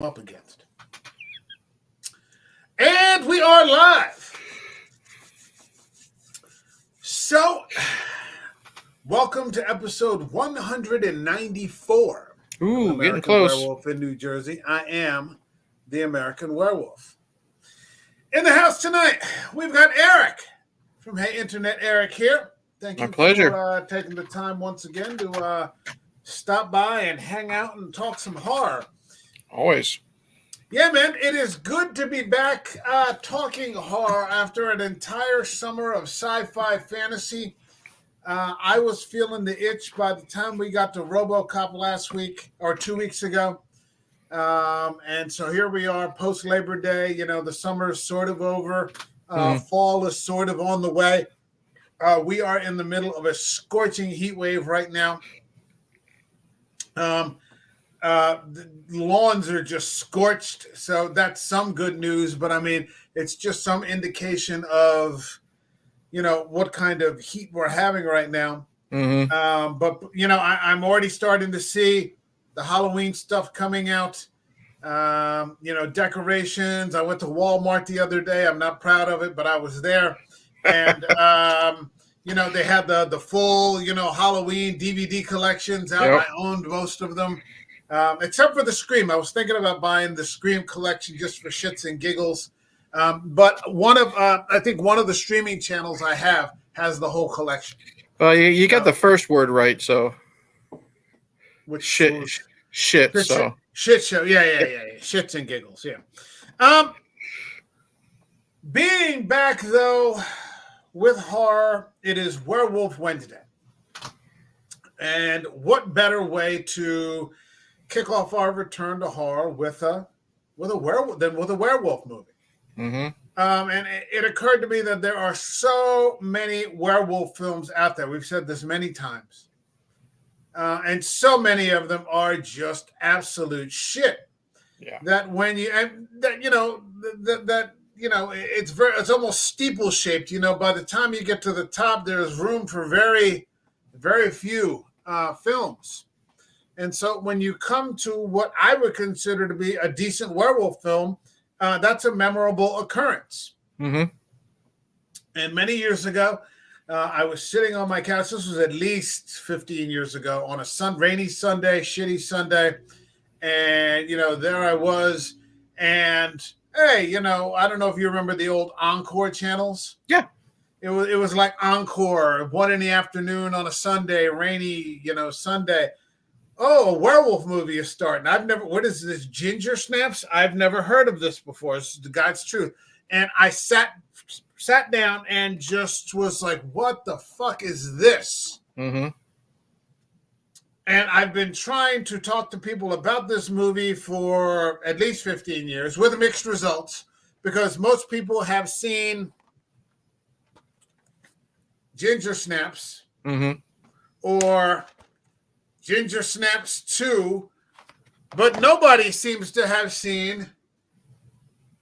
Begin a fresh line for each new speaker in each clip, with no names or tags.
up against. And we are live. So, welcome to episode 194 of
Ooh, getting
American
close.
Werewolf in New Jersey. I am the American Werewolf. In the house tonight, we've got Eric from Hey Internet. Eric here. Thank you
My pleasure.
for taking the time once again to stop by and hang out and talk some horror.
Always.
Yeah, man, it is good to be back talking horror after an entire summer of sci-fi fantasy. I was feeling the itch by the time we got to RoboCop last week or 2 weeks ago. And so here we are post Labor Day. You know, the summer is sort of over. Fall is sort of on the way. We are in the middle of a scorching heat wave right now. The lawns are just scorched, so that's some good news. But I mean, it's just some indication of, you know, what kind of heat we're having right now. But you know, I'm already starting to see the Halloween stuff coming out. You know, decorations. I went to Walmart the other day. I'm not proud of it, but I was there, and you know, they had the full, you know, Halloween DVD collections out.
Yep.
I owned most of them. Except for the Scream. I was thinking about buying the Scream collection just for shits and giggles. But I think one of the streaming channels I have has the whole collection.
Well, you got the first word right, so
Which
shit. So
shit show. Yeah. Shits and giggles. Yeah. Being back though with horror, it is Werewolf Wednesday, and what better way to kick off our return to horror with a werewolf than with a werewolf movie. And it occurred to me that there are so many werewolf films out there. We've said this many times, and so many of them are just absolute shit.
Yeah.
That when you it's almost steeple shaped. You know, by the time you get to the top, there's room for very, very few films. And so when you come to what I would consider to be a decent werewolf film, that's a memorable occurrence. And many years ago, I was sitting on my couch. This was at least 15 years ago on a rainy Sunday, shitty Sunday. And, you know, there I was. And, hey, you know, I don't know if you remember the old Encore channels.
Yeah.
It was like Encore, 1 p.m. on a Sunday, rainy, you know, Sunday. Oh, a werewolf movie is starting. What is this, Ginger Snaps? I've never heard of this before. It's the God's truth. And I sat down and just was like, what the fuck is this? And I've been trying to talk to people about this movie for at least 15 years with mixed results, because most people have seen Ginger Snaps or Ginger Snaps 2, but nobody seems to have seen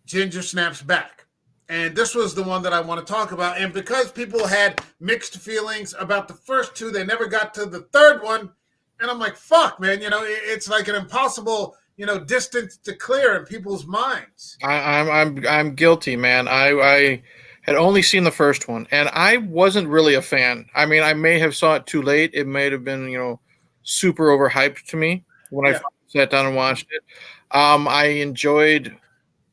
Ginger Snaps Back. And this was the one that I want to talk about. And because people had mixed feelings about the first two, they never got to the third one. And I'm like, fuck, man, you know, it's like an impossible, you know, distance to clear in people's minds.
I'm guilty, man. I had only seen the first one, and I wasn't really a fan. I mean, I may have saw it too late. It may have been, you know, super overhyped to me when I sat down and watched it. I enjoyed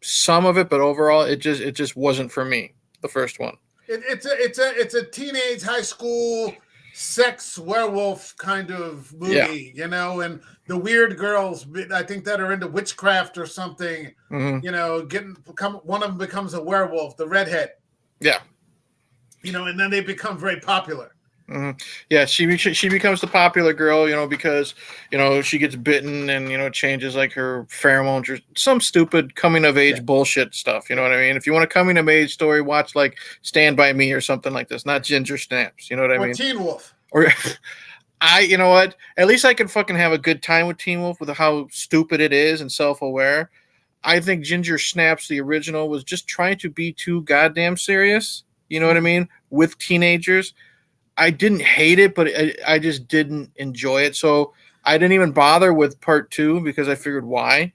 some of it, but overall, it just wasn't for me. The first one.
It's a teenage high school sex werewolf kind of movie, you know, and the weird girls, I think, that are into witchcraft or something, you know, one of them becomes a werewolf, the redhead.
Yeah.
You know, and then they become very popular.
Yeah, she becomes the popular girl, you know, because, you know, she gets bitten and, you know, changes like her pheromones or some stupid coming of age bullshit stuff. You know what I mean? If you want a coming of age story, watch like Stand By Me or something like this, not Ginger Snaps. You know what I mean?
Or Teen Wolf.
Or you know what? At least I can fucking have a good time with Teen Wolf with how stupid it is and self-aware. I think Ginger Snaps, the original, was just trying to be too goddamn serious. You know what I mean? With teenagers. I didn't hate it, but I just didn't enjoy it. So I didn't even bother with part 2 because I figured why.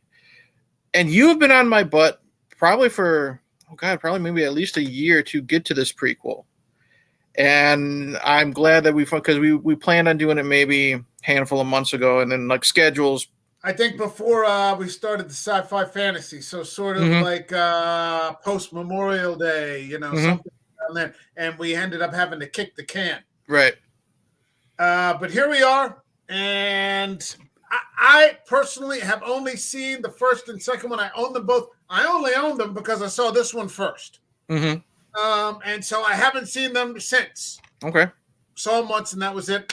And you have been on my butt probably for, oh God, probably maybe at least a year to get to this prequel. And I'm glad that because we planned on doing it maybe a handful of months ago, and then like schedules.
I think before we started the sci-fi fantasy, so sort of
Mm-hmm,
like post Memorial Day,
mm-hmm,
something down there, and we ended up having to kick the can.
right.
But here we are, and I personally have only seen the first and second one. I own them both. I only own them because I saw this one first.
Mm-hmm.
And so I haven't seen them since.
Okay.
Saw them once, and that was it.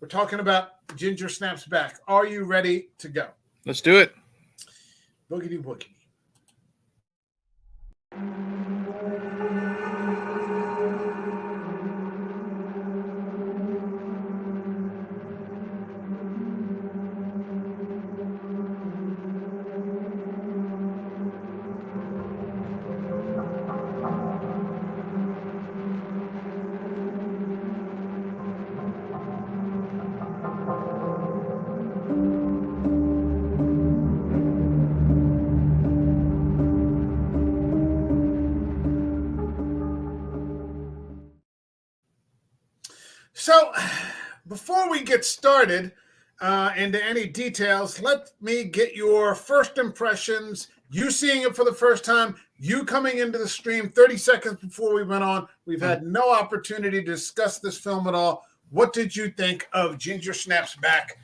We're talking about Ginger Snaps Back. Are you ready to go?
Let's do it.
Boogity boogity. So, before we get started into any details, let me get your first impressions. You seeing it for the first time, you coming into the stream 30 seconds before we went on. We've had no opportunity to discuss this film at all. What did you think of Ginger Snaps Back,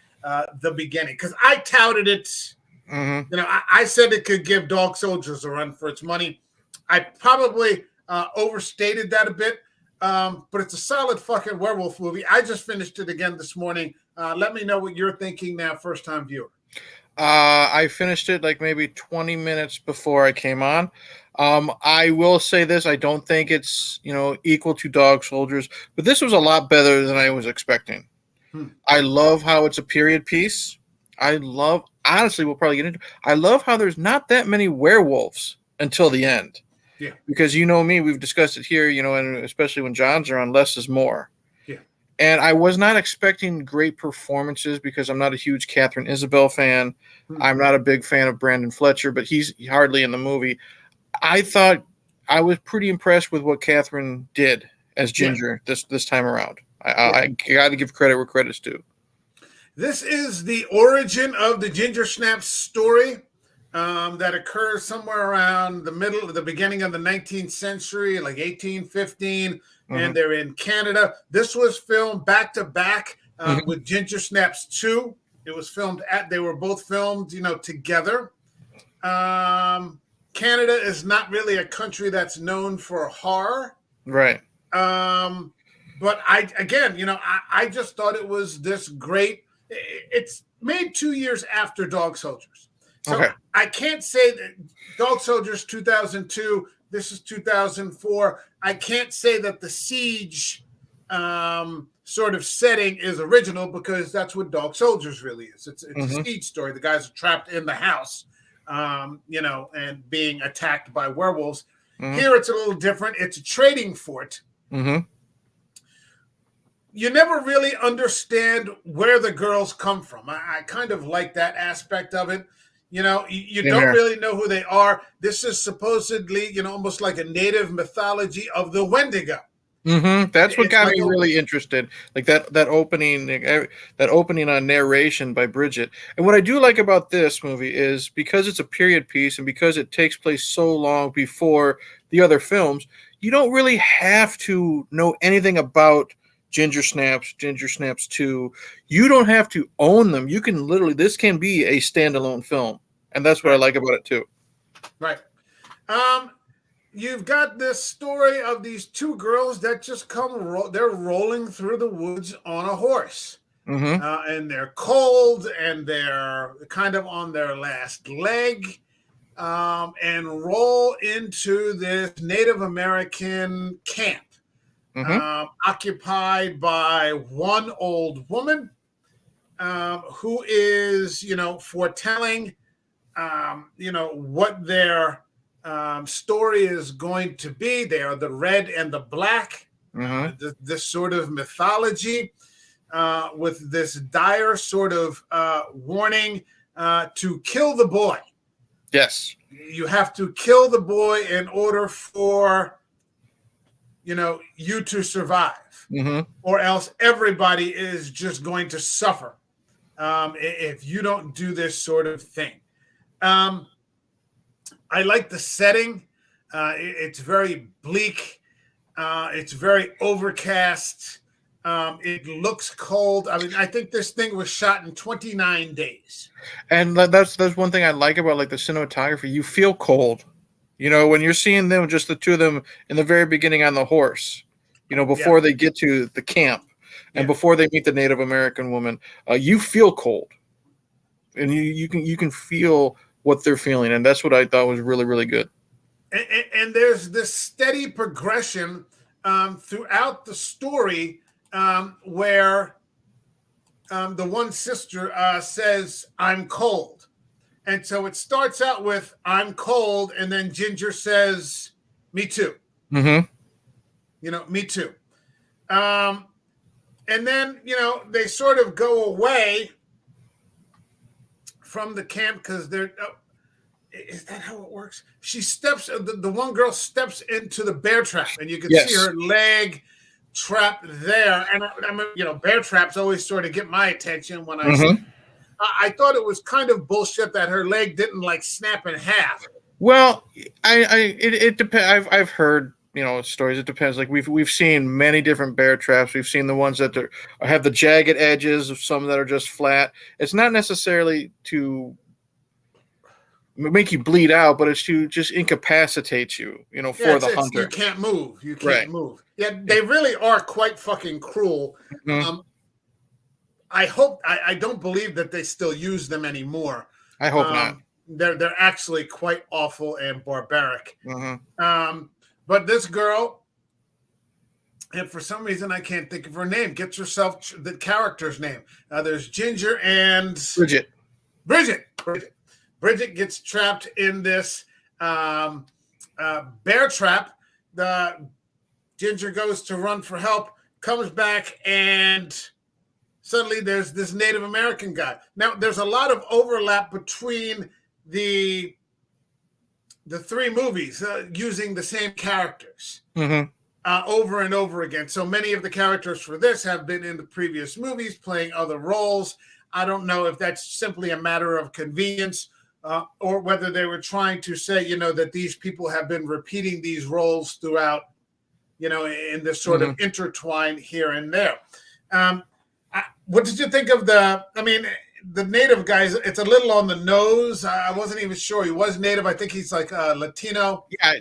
the beginning? Because I touted it.
Mm-hmm.
I said it could give Dog Soldiers a run for its money. I probably overstated that a bit. But it's a solid fucking werewolf movie. I just finished it again this morning. Let me know what you're thinking now, first time viewer.
I finished it like maybe 20 minutes before I came on. I will say this: I don't think it's equal to Dog Soldiers, but this was a lot better than I was expecting. I love how it's a period piece. Honestly, we'll probably get into. I love how there's not that many werewolves until the end.
Yeah.
Because me, we've discussed it here, and especially when John's are on, less is more.
Yeah.
And I was not expecting great performances because I'm not a huge Catherine Isabel fan. I'm not a big fan of Brandon Fletcher, but he's hardly in the movie. I thought I was pretty impressed with what Catherine did as Ginger this time around. I got to give credit where credit's due.
This is the origin of the Ginger Snaps story. That occurs somewhere around the beginning of the 19th century, like 1815, and they're in Canada. This was filmed back to back with Ginger Snaps 2. It was filmed they were both filmed, together. Canada is not really a country that's known for horror.
Right.
But I just thought it was this great. It's made 2 years after Dog Soldiers. So I can't say that Dog Soldiers 2002, this is 2004. I can't say that the siege sort of setting is original because that's what Dog Soldiers really is. It's a siege story. The guys are trapped in the house, and being attacked by werewolves. Here it's a little different. It's a trading fort. You never really understand where the girls come from. I kind of like that aspect of it. You don't really know who they are. This is supposedly, almost like a native mythology of the Wendigo.
That's what got me really interested. Like that opening on narration by Bridget. And what I do like about this movie is because it's a period piece and because it takes place so long before the other films, you don't really have to know anything about Ginger Snaps 2. You don't have to own them. You can this can be a standalone film. And that's what I like about it too.
Right. You've got this story of these two girls that just they're rolling through the woods on a horse. And they're cold and they're kind of on their last leg, and roll into this Native American camp. Occupied by one old woman who is, foretelling, what their story is going to be. They are the red and the black, this sort of mythology with this dire sort of warning to kill the boy.
Yes.
You have to kill the boy in order for, you to survive, or else everybody is just going to suffer if you don't do this sort of thing. I like the setting. It's very bleak. It's very overcast. It looks cold. I mean, I think this thing was shot in 29 days.
And that's one thing I like about like the cinematography. You feel cold, when you're seeing them, just the two of them in the very beginning on the horse, before they get to the camp and before they meet the Native American woman. You feel cold, and you can feel what they're feeling, and that's what I thought was really, really good.
And there's this steady progression throughout the story where the one sister says, "I'm cold." And so it starts out with, "I'm cold," and then Ginger says, "Me too." Me too. And then, they sort of go away from the camp because they're... is that how it works? She steps, the one girl steps into the bear trap, and you can see her leg trapped there. And bear traps always sort of get my attention when I thought it was kind of bullshit that her leg didn't like snap in half.
Well, it depends. I've heard stories. It depends. Like we've seen many different bear traps. We've seen the ones that have the jagged edges, of some that are just flat. It's not necessarily to make you bleed out, but it's to just incapacitate you, for the hunter.
You can't move. You can't move. Yeah, they really are quite fucking cruel. I don't believe that they still use them anymore.
I hope not.
They're actually quite awful and barbaric. But this girl, and for some reason I can't think of her name, gets herself the character's name. There's Ginger and
Bridget.
Bridget gets trapped in this bear trap. The Ginger goes to run for help, comes back, and suddenly there's this Native American guy. Now, there's a lot of overlap between the three movies using the same characters over and over again. So many of the characters for this have been in the previous movies playing other roles. I don't know if that's simply a matter of convenience or whether they were trying to say, that these people have been repeating these roles throughout, in this sort of intertwine here and there. What did you think of the Native guys? It's a little on the nose. I wasn't even sure he was Native. I think he's like Latino.
Yeah,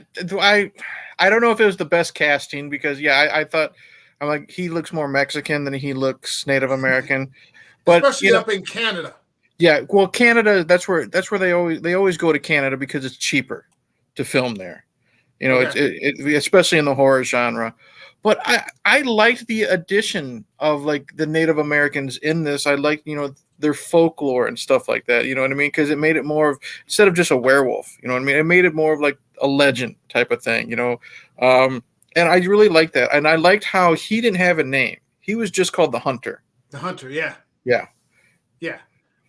I don't know if it was the best casting because I thought I'm like he looks more Mexican than he looks Native American, but
especially up in Canada.
Yeah, well, Canada. That's where they always go to Canada because it's cheaper to film there. It especially in the horror genre. But I liked the addition of like the Native Americans in this. I liked their folklore and stuff like that. You know what I mean? Because it made it more of instead of just a werewolf. You know what I mean? It made it more of like a legend type of thing. And I really liked that. And I liked how he didn't have a name. He was just called the Hunter.
The Hunter, yeah.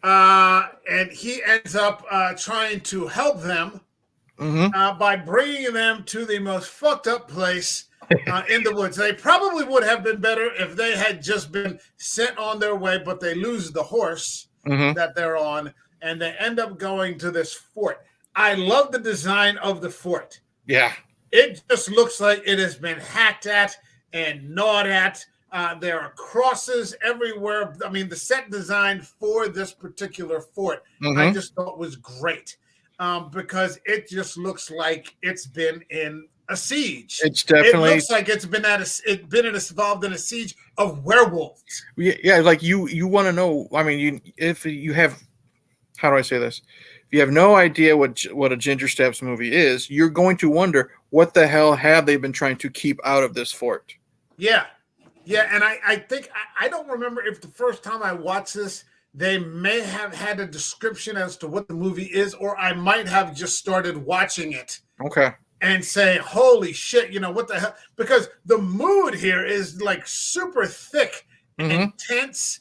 And he ends up trying to help them by bringing them to the most fucked up place in the woods. They probably would have been better if they had just been sent on their way, but they lose the horse that they're on, and they end up going to this fort. I love the design of the fort.
Yeah.
It just looks like it has been hacked at and gnawed at. There are crosses everywhere. I mean, the set design for this particular fort, I just thought was great because it just looks like it's been in a siege.
It's definitely.
It looks like it's been involved in a siege of werewolves.
Yeah, like you want to know. I mean, if you have, how do I say this? If you have no idea what a Ginger Snaps movie is, you're going to wonder what the hell have they been trying to keep out of this fort.
Yeah, and I think I don't remember if the first time I watched this, they may have had a description as to what the movie is, or I might have just started watching it.
Okay.
And say, holy shit, what the hell? Because the mood here is like super thick and intense.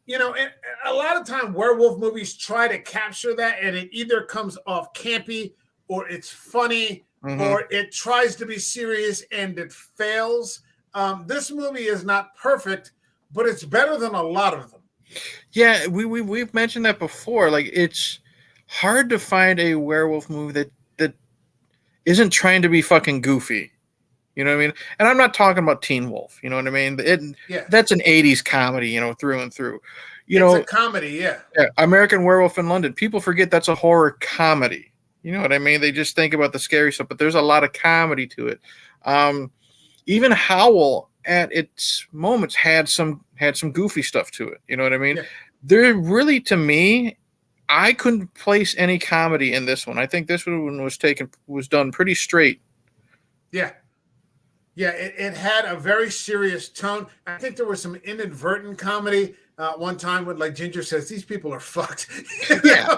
you know, and a lot of time werewolf movies try to capture that, and it either comes off campy or it's funny
Mm-hmm.
or it tries to be serious and it fails. This movie is not perfect, but it's better than a lot of them.
Yeah, we've mentioned that before. Like it's hard to find a werewolf movie that isn't trying to be fucking goofy. You know what I mean? And I'm not talking about Teen Wolf. You know what I mean?
Yeah,
That's an '80s comedy, through and through. You
it's a
know,
comedy. Yeah,
yeah, American Werewolf in London. People forget that's a horror comedy. You know what I mean? They just think about the scary stuff, but there's a lot of comedy to it. Um, Even Howl at its moments had some goofy stuff to it. You know what I mean?
yeah,
There really, to me, I couldn't place any comedy in this one. I think this one was done pretty straight.
yeah. Yeah, it had a very serious tone. I think there was some inadvertent comedy one time when, like, Ginger says, "These people are fucked." you
Yeah,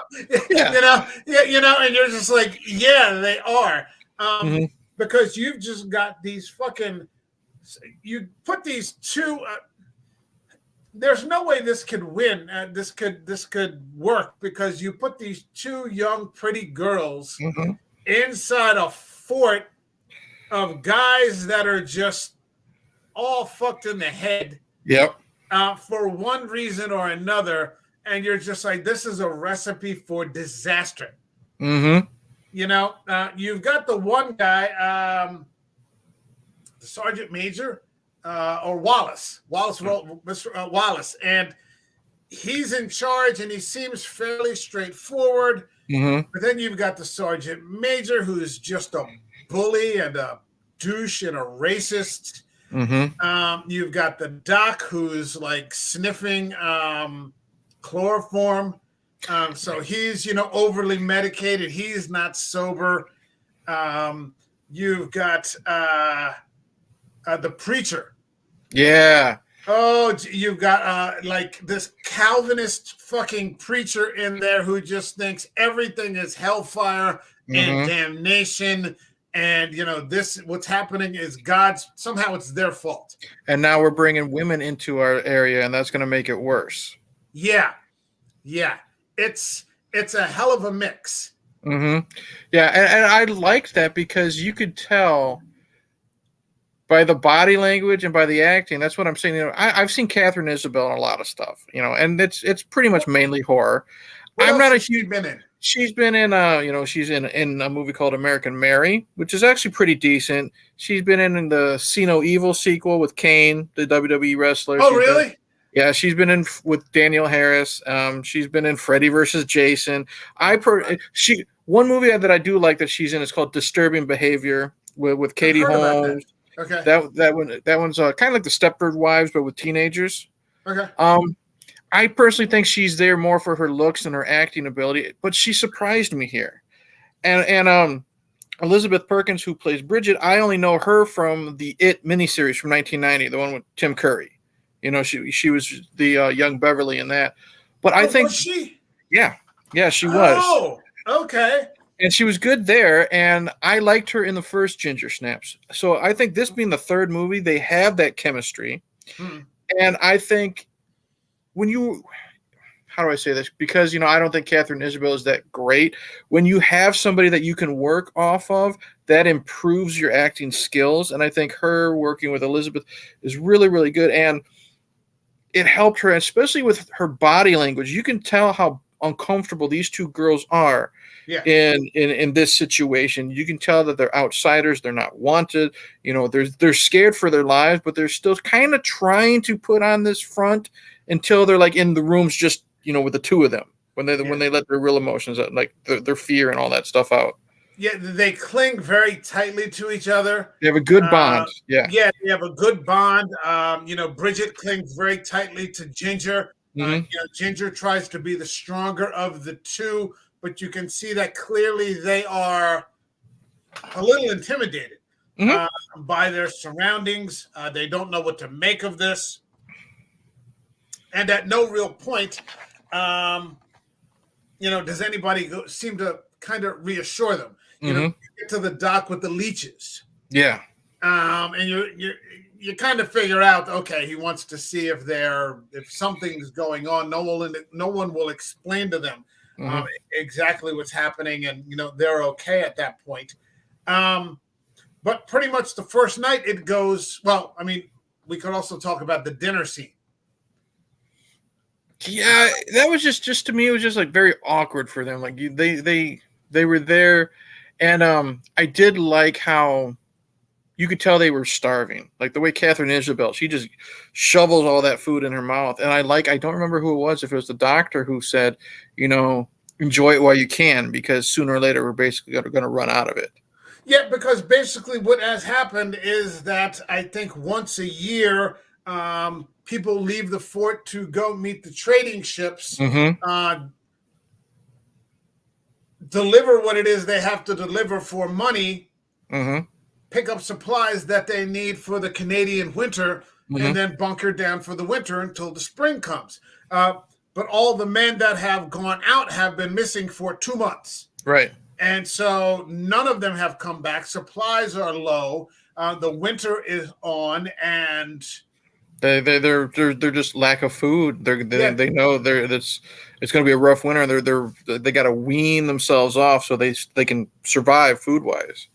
know,
yeah.
yeah, and you're just like, "Yeah, they are,"
Hmm.
because you've just got these fucking. You put these two. There's no way this could win. This could work because you put these two young, pretty girls
Hmm.
inside a fort of guys that are just all fucked in the head
Yep.
for one reason or another, and you're just like, this is a recipe for disaster.
Hmm.
You've got the one guy, the sergeant major, or Mr. Wallace, and he's in charge, and he seems fairly straightforward.
Hmm.
But then you've got the sergeant major, who's just a bully and a douche and a racist.
Hmm.
You've got the doc who's like sniffing chloroform. So he's, overly medicated. He's not sober. You've got the preacher.
Yeah.
Oh, you've got like this Calvinist fucking preacher in there who just thinks everything is hellfire and
Hmm.
damnation. And this what's happening is God's, somehow it's their fault.
And now we're bringing women into our area, and that's going to make it worse.
Yeah, yeah. It's a hell of a mix.
Hmm. Yeah, and I liked that because you could tell by the body language and by the acting. That's what I'm saying. I've seen Catherine Isabel in a lot of stuff, and it's pretty much mainly horror.
What
I'm
else
not a
has she
huge.
been in?
She's been in, she's in a movie called American Mary, which is actually pretty decent. She's been in the See No Evil sequel with Kane, the WWE wrestler.
Oh, really?
Yeah, she's been in with Daniel Harris. She's been in Freddy versus Jason. She one movie that I do like that she's in is called Disturbing Behavior with
I've
Katie
heard about that.
Holmes.
Okay.
That one's kind of like the Stepford Wives, but with teenagers.
Okay.
I personally think she's there more for her looks and her acting ability, but she surprised me here. And Elizabeth Perkins, who plays Bridget, I only know her from the It miniseries from 1990, the one with Tim Curry. She was the young Beverly in that. But I think,
was she?
yeah, she was,
Oh, okay.
and she was good there. And I liked her in the first Ginger Snaps. So I think this being the third movie, they have that chemistry,
Hmm.
and I think how do I say this? Because, I don't think Catherine Isabel is that great. When you have somebody that you can work off of, that improves your acting skills. And I think her working with Elizabeth is really, really good. And it helped her, especially with her body language. You can tell how uncomfortable these two girls are
Yeah.
in this situation. You can tell that they're outsiders, they're not wanted, they're scared for their lives, but they're still kind of trying to put on this front until they're like in the rooms just with the two of them, when they let their real emotions out, like their fear and all that stuff out.
Yeah, they cling very tightly to each other.
They have a good bond. Yeah.
They have a good bond. Bridget clings very tightly to Ginger.
Hmm.
Ginger tries to be the stronger of the two, but you can see that clearly they are a little intimidated
Hmm.
by their surroundings. They don't know what to make of this. And at no real point, does anybody seem to kind of reassure them? You
Hmm.
get to the dock with the leeches.
Yeah.
And you kind of figure out, okay, he wants to see if something's going on. No one will explain to them
Mm-hmm.
exactly what's happening, and they're okay at that point. But pretty much the first night it goes well. I mean, we could also talk about the dinner scene.
Yeah, that was just to me, it was just like very awkward for them. Like they were there, and I did like how you could tell they were starving. Like the way Catherine Isabel, she just shovels all that food in her mouth. And I don't remember who it was, if it was the doctor who said, enjoy it while you can, because sooner or later we're basically going to run out of it.
Yeah, because basically what has happened is that I think once a year, people leave the fort to go meet the trading ships,
Mm-hmm.
Deliver what it is they have to deliver for money,
Mm-hmm.
pick up supplies that they need for the Canadian winter, and
Mm-hmm.
then bunker down for the winter until the spring comes. But all the men that have gone out have been missing for 2 months.
Right.
And so none of them have come back. Supplies are low. The winter is on, and
They're just lack of food.
yeah,
They know it's going to be a rough winter. They got to wean themselves off so they can survive food wise.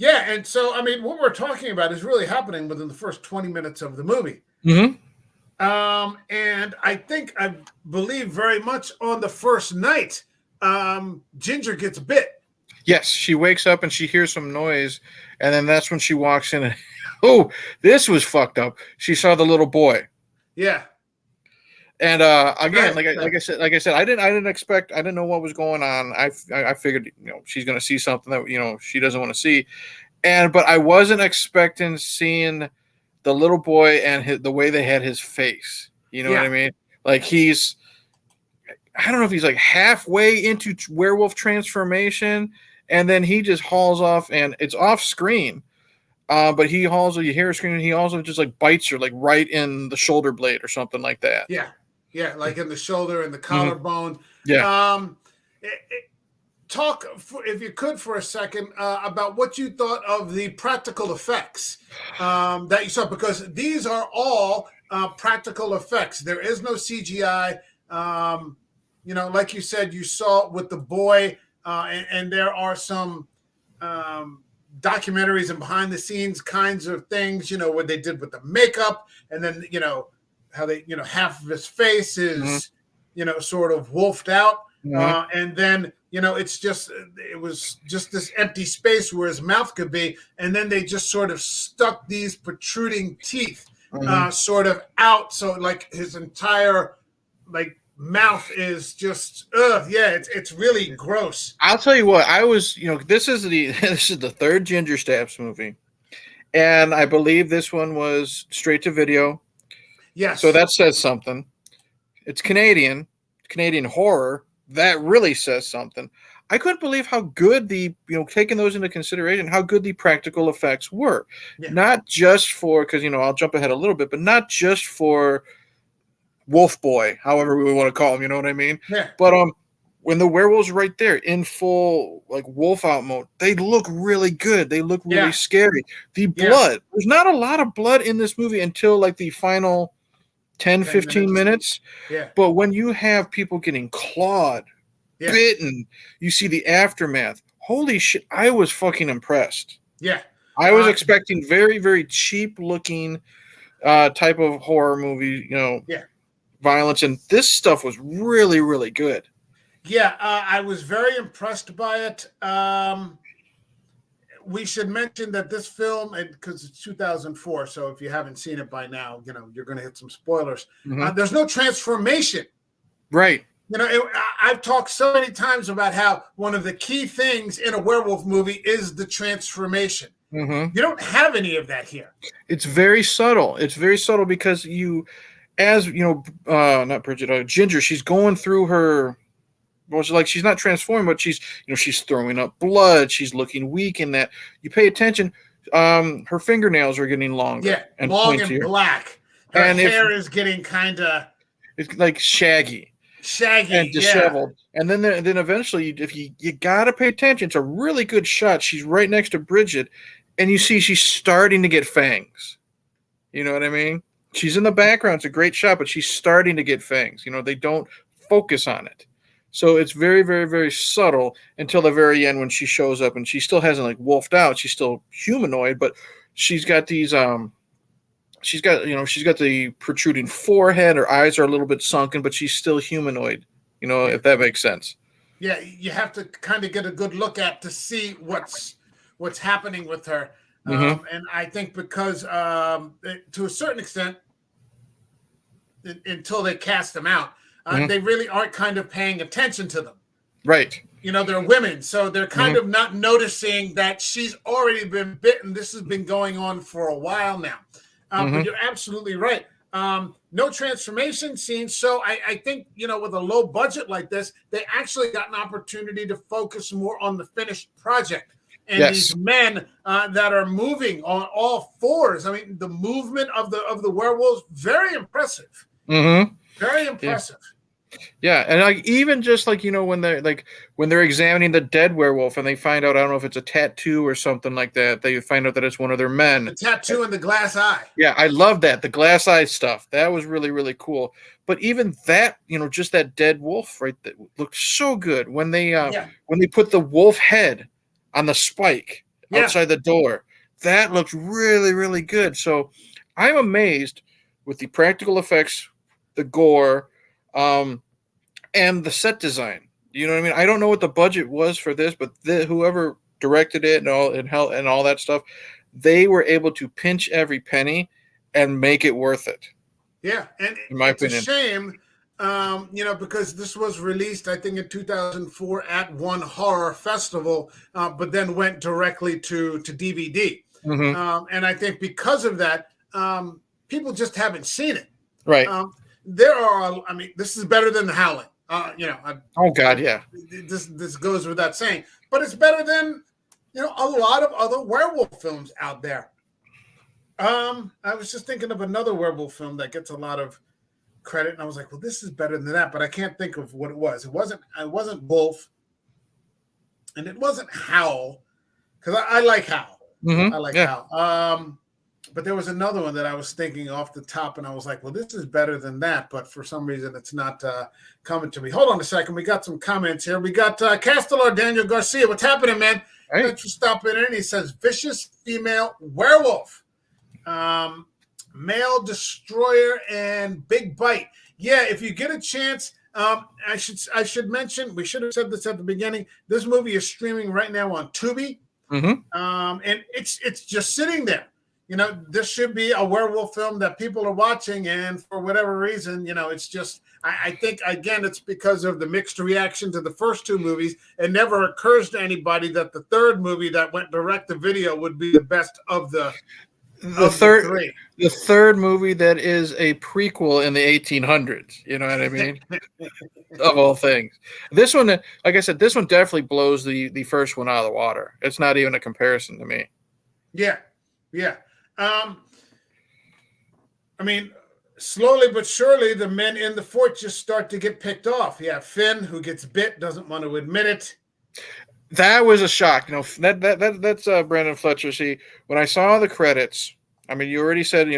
yeah. And so I mean, what we're talking about is really happening within the first 20 minutes of the movie.
Mm-hmm.
And I believe very much on the first night, Ginger gets bit.
Yes, she wakes up and she hears some noise, and then that's when she walks in and oh, this was fucked up. She saw the little boy.
Yeah.
And again,
Right.
like I said, I didn't know what was going on. I figured she's gonna see something that she doesn't want to see, but I wasn't expecting seeing the little boy and the way they had his face. You know what I mean? Like I don't know if he's like halfway into werewolf transformation, and then he just hauls off, and it's off screen. But he also, you hear a scream, and he also just like bites her like right in the shoulder blade or something like that.
Yeah, like in the shoulder and the collarbone.
Yeah.
Talk, if you could, for a second about what you thought of the practical effects that you saw, because these are all practical effects. There is no CGI. Like you said, you saw it with the boy, and there are some documentaries and behind the scenes kinds of things, what they did with the makeup, and then, how they, half of his face is, sort of wolfed out. And then, it was just this empty space where his mouth could be. And then they just sort of stuck these protruding teeth sort of out. So like his entire mouth is just, it's really gross.
I'll tell you what, I was, this is the third Ginger Snaps movie. And I believe this one was straight to video.
Yes.
So that says something. It's Canadian horror. That really says something. I couldn't believe how good taking those into consideration, how good the practical effects were. Yeah. Not just for, because, I'll jump ahead a little bit, but not just for Wolf Boy, however we want to call him, you know what I mean?
Yeah.
But when the werewolves are right there in full like wolf out mode, they look really good. They look really scary. The blood, there's not a lot of blood in this movie until like the final 10 15 minutes.
Yeah.
But when you have people getting clawed, bitten, you see the aftermath. Holy shit, I was fucking impressed.
Yeah.
I was expecting very, very cheap looking type of horror movie, violence, and this stuff was really, really good.
Yeah, I was very impressed by it. We should mention that this film, because it's 2004, so if you haven't seen it by now, you're going to hit some spoilers. There's no transformation.
Right.
I've talked so many times about how one of the key things in a werewolf movie is the transformation. You don't have any of that here.
It's very subtle. It's very subtle because not Bridget, Ginger, she's going through her. Well, she's not transforming, but she's throwing up blood. She's looking weak in that. You pay attention, her fingernails are getting longer.
Yeah, and long and black. Her hair is getting kind of...
It's like shaggy and disheveled. And then eventually, if you got to pay attention, it's a really good shot. She's right next to Bridget, and you see she's starting to get fangs. You know what I mean? She's in the background. It's a great shot, but she's starting to get fangs. They don't focus on it. So it's very, very, very subtle until the very end when she shows up and she still hasn't like wolfed out. She's still humanoid, but she's got these she's got the protruding forehead, her eyes are a little bit sunken, but she's still humanoid, if that makes sense.
Yeah, you have to kind of get a good look at to see what's happening with her. And I think because to a certain extent, until they cast them out, they really aren't kind of paying attention to them.
Right.
They're women, so they're kind of not noticing that she's already been bitten. This has been going on for a while now. But you're absolutely right. No transformation scenes. So I think, with a low budget like this, they actually got an opportunity to focus more on the finished project. And these men that are moving on all fours. I mean, the movement of the werewolves, very impressive. Very impressive.
Yeah, and like even just like when they're examining the dead werewolf and they find out, I don't know if it's a tattoo or something like that. They find out that it's one of their men.
The tattoo and the glass eye.
Yeah, I love that, the glass eye stuff. That was really, really cool. But even that, just that dead wolf, right? That looked so good when they put the wolf head on the spike outside the door. That looked really, really good. So I'm amazed with the practical effects, the gore, and the set design. You know what I mean? I don't know what the budget was for this, but whoever directed it and all that stuff, they were able to pinch every penny and make it worth it.
Yeah, and
in my opinion,
a shame, because this was released, I think, in 2004 at one horror festival, but then went directly to DVD. And I think because of that, people just haven't seen it.
Right.
This is better than The Howling.
Oh God, yeah.
This goes without saying, but it's better than a lot of other werewolf films out there. I was just thinking of another werewolf film that gets a lot of credit, and I was like, well, this is better than that, but I can't think of what it was. It wasn't Wolf, and it wasn't Howl, because I like Howl. I like Howl. But there was another one that I was thinking off the top, and I was like, well, this is better than that. But for some reason, it's not coming to me. Hold on a second. We got some comments here. We got Castellar Daniel Garcia. What's happening, man?
Hey.
Thanks for stopping in. He says, vicious female werewolf, male destroyer, and big bite. Yeah, if you get a chance, I should mention, we should have said this at the beginning. This movie is streaming right now on Tubi. And it's just sitting there. This should be a werewolf film that people are watching, and for whatever reason, it's just, I think, again, it's because of the mixed reaction to the first two movies. It never occurs to anybody that the third movie that went direct to video would be the best of the
third
three.
The third movie that is a prequel in the 1800s. You know what I mean? Of all things. This one, like I said, this one definitely blows the first one out of the water. It's not even a comparison to me.
Yeah. Slowly but surely, the men in the fort just start to get picked off. You have Finn, who gets bit, doesn't want to admit it.
That was a shock. That's Brandon Fletcher. See, when I saw the credits, you already said,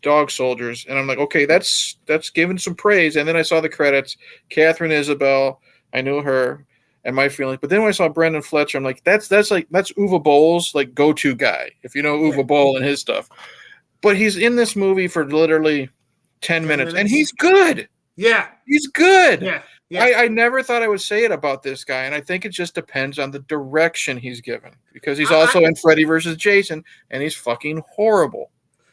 dog soldiers, and I'm like, okay, that's given some praise. And then I saw the credits, Catherine Isabel, I knew her and my feelings. But then when I saw Brandon Fletcher, I'm like, that's Uwe Boll's like go-to guy, if you know Uwe Boll and his stuff. But he's in this movie for literally 10 minutes, and he's good.
Yeah.
He's good.
Yeah.
I never thought I would say it about this guy, and I think it just depends on the direction he's given, because he's also in Freddy versus Jason, and he's fucking horrible.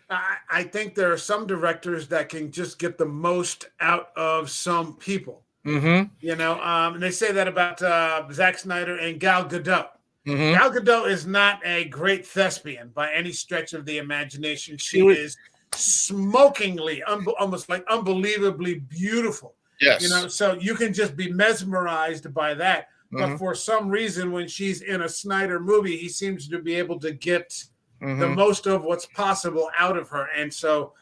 I think there are some directors that can just get the most out of some people. And they say that about Zack Snyder and Gal Gadot. Gal Gadot is not a great thespian by any stretch of the imagination. She is smokingly, almost like unbelievably beautiful.
Yes.
So you can just be mesmerized by that. But for some reason, when she's in a Snyder movie, he seems to be able to get the most of what's possible out of her. And so,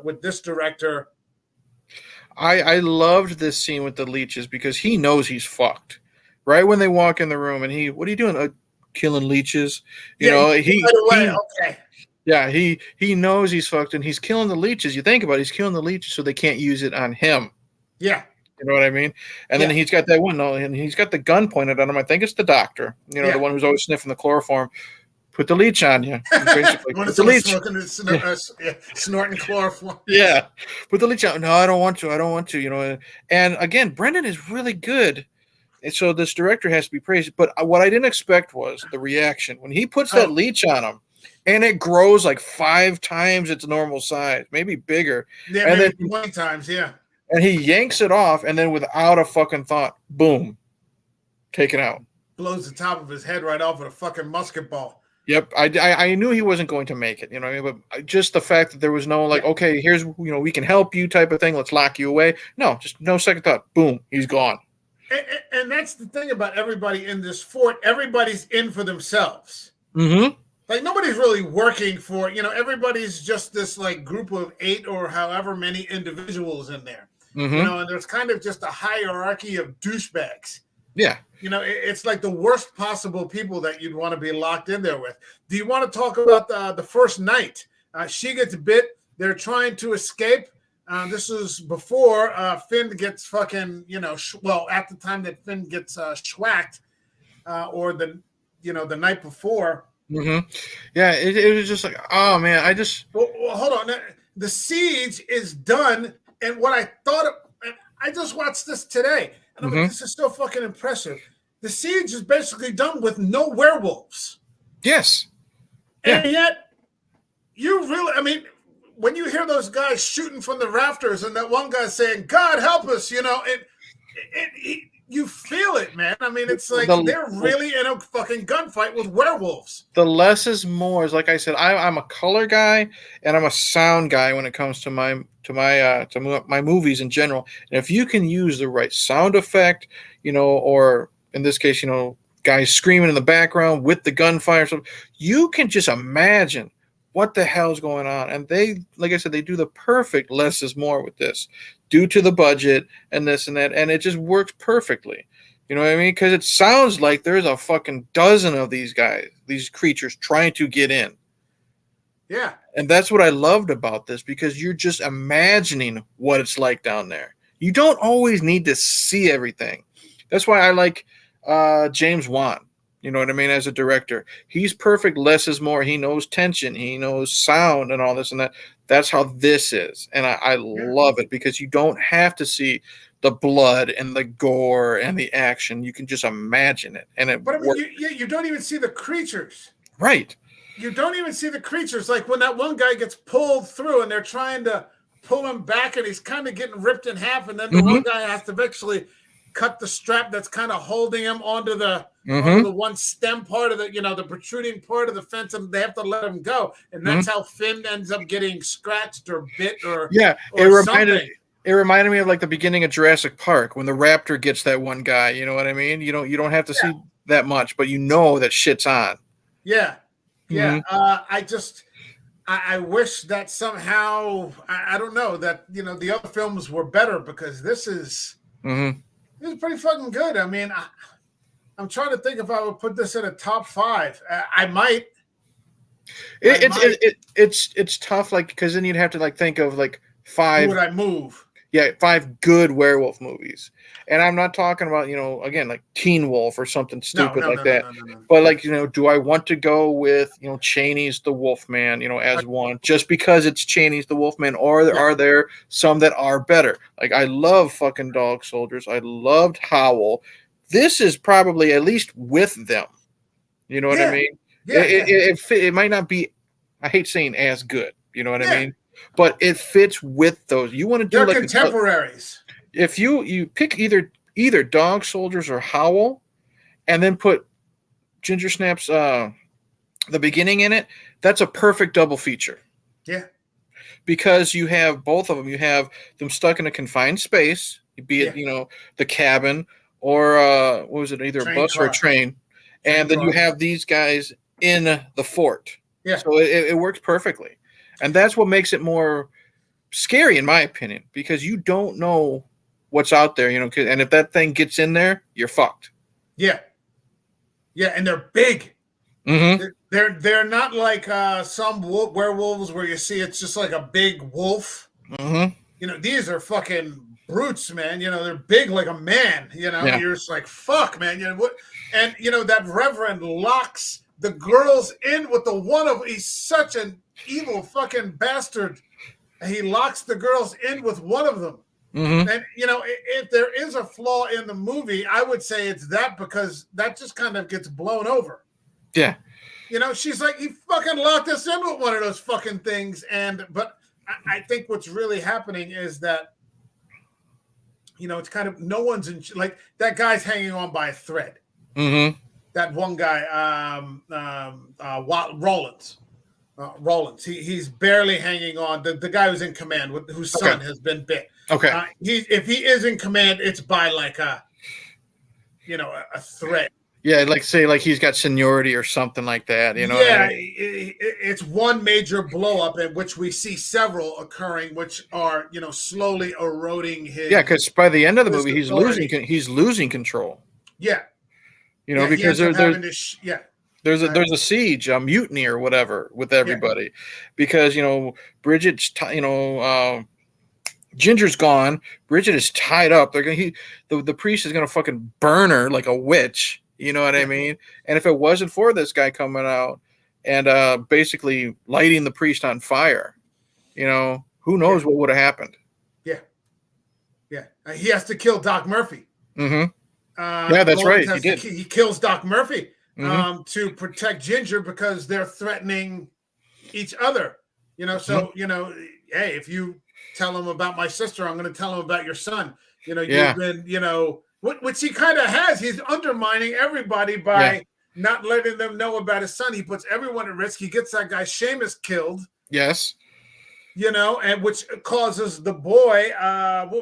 with this director,
I loved this scene with the leeches because he knows he's fucked. Right when they walk in the room, and what are you doing? Killing leeches. Okay. Yeah, he knows he's fucked, and he's killing the leeches. You think about it, he's killing the leeches so they can't use it on him.
Yeah.
You know what I mean? And then
Yeah.
he's got that one, and he's got the gun pointed at him. I think it's the doctor, the
Yeah.
one who's always sniffing the chloroform. Put the leech on you. Basically,
When
put
it's
the
someone
leech.
smoking, snorting chloroform.
Yeah, put the leech on. No, I don't want to. I don't want to. And again, Brendan is really good. And so this director has to be praised. But what I didn't expect was the reaction when he puts that leech on him, and it grows like 5 times its normal size, maybe bigger.
Yeah,
and
maybe
then
20 times. Yeah.
and he yanks it off, and then without a fucking thought, boom, taken out.
Blows the top of his head right off with a fucking musket ball.
Yep, I knew he wasn't going to make it, you know what I mean? But just the fact that there was no okay, here's we can help you type of thing, let's lock you away. No, just no second thought. Boom, he's gone.
And that's the thing about everybody in this fort. Everybody's in for themselves.
Mm-hmm.
Like nobody's really working for, everybody's just this like group of 8 or however many individuals in there.
Mm-hmm.
And there's kind of just a hierarchy of douchebags.
Yeah.
It's like the worst possible people that you'd want to be locked in there with. Do you want to talk about the first night? She gets bit. They're trying to escape. This is before Finn gets fucking, at the time that Finn gets schwacked, or the night before.
Mm-hmm. Yeah, it was just like, oh man, Well,
hold on. The siege is done, and what I thought, I just watched this today, and I'm like, this is so fucking impressive. The siege is basically done with no werewolves.
Yes.
And yet, when you hear those guys shooting from the rafters and that one guy saying, God help us, you feel it, man. I mean, it's like they're really in a fucking gunfight with werewolves.
The less is more. Like I said, I'm a color guy and I'm a sound guy when it comes to my movies in general. And if you can use the right sound effect, or in this case, guys screaming in the background with the gunfire, so you can just imagine what the hell's going on. And they, like I said, they do the perfect less is more with this due to the budget and this and that. And it just works perfectly. You know what I mean? Because it sounds like there's a fucking dozen of these guys, these creatures trying to get in.
Yeah.
And that's what I loved about this, because you're just imagining what it's like down there. You don't always need to see everything. That's why I like James Wan. You know what I mean? As a director, he's perfect. Less is more. He knows tension. He knows sound and all this and that. That's how this is. And I love it, because you don't have to see the blood and the gore and the action. You can just imagine it.
But I mean, you don't even see the creatures.
Right.
You don't even see the creatures. Like when that one guy gets pulled through and they're trying to pull him back and he's kind of getting ripped in half. And then the one guy has to eventually cut the strap that's kind of holding him onto the one stem part of the protruding part of the fence, and they have to let him go. And that's how Finn ends up getting scratched or bit or
It reminded me of like the beginning of Jurassic Park when the raptor gets that one guy. You know what I mean? You don't have to see that much, but that shit's on.
Yeah. Yeah. I wish that somehow, I don't know, that, the other films were better, because this is pretty fucking good. I mean, I'm trying to think if I would put this in a top 5. I might.
It's tough, like, because then you'd have to like think of like 5.
Who would I move?
Yeah, 5 good werewolf movies. And I'm not talking about, again, like Teen Wolf or something stupid that. No. But like, do I want to go with, Chaney's The Wolfman, as one, just because it's Chaney's The Wolfman, or are there some that are better? Like, I love fucking Dog Soldiers. I loved Howl. This is probably at least with them. You know what I mean? Yeah. It might not be, I hate saying as good. You know what I mean? But it fits with those. You want to do
like contemporaries.
If you pick either Dog Soldiers or Howl, and then put Ginger Snaps the beginning in it, that's a perfect double feature.
Yeah.
Because you have both of them. You have them stuck in a confined space, be it the cabin or what was it, either a bus or a train, and then you have these guys in the fort.
Yeah.
So it works perfectly. And that's what makes it more scary, in my opinion, because you don't know what's out there, and if that thing gets in there, you're fucked.
Yeah. Yeah, and they're big.
Mm-hmm.
They're not like some werewolves where you see it's just like a big wolf.
Mm-hmm.
You know, these are fucking brutes, man. You know, they're big like a man. You know,
Yeah.
you're just like, fuck, man. You know what? And you know that Reverend locks the girls in with the one of. He's such an evil fucking bastard. He locks the girls in with one of them.
Mm-hmm.
And you know, if there is a flaw in the movie, I would say it's that, because that just kind of gets blown over.
Yeah.
You know, she's like, he fucking locked us in with one of those fucking things. But I think what's really happening is that, you know, it's kind of no one's in, like that guy's hanging on by a thread.
Mm-hmm.
That one guy, Rollins. He's barely hanging on. The guy who's in command, whose son has been bit.
Okay.
If he is in command, it's by like a thread.
Yeah, like say like he's got seniority or something like that. You know.
Yeah, it's one major blow up in which we see several occurring, which are slowly eroding his.
Yeah, because by the end of the movie,
authority.
he's losing control.
Yeah.
You know, because there's
there's
a siege, a mutiny or whatever with everybody, because Bridget's Ginger's gone. Bridget is tied up. The priest is gonna fucking burn her like a witch. You know what I mean? And if it wasn't for this guy coming out and basically lighting the priest on fire, who knows what would have happened?
Yeah. He has to kill Doc Murphy.
Mm-hmm. Yeah, that's right. He did.
He kills Doc Murphy to protect Ginger because they're threatening each other. So hey, if you tell him about my sister, I'm going to tell him about your son. You've been, which he kind of has. He's undermining everybody by not letting them know about his son. He puts everyone at risk. He gets that guy Seamus killed.
Yes.
And which causes the boy,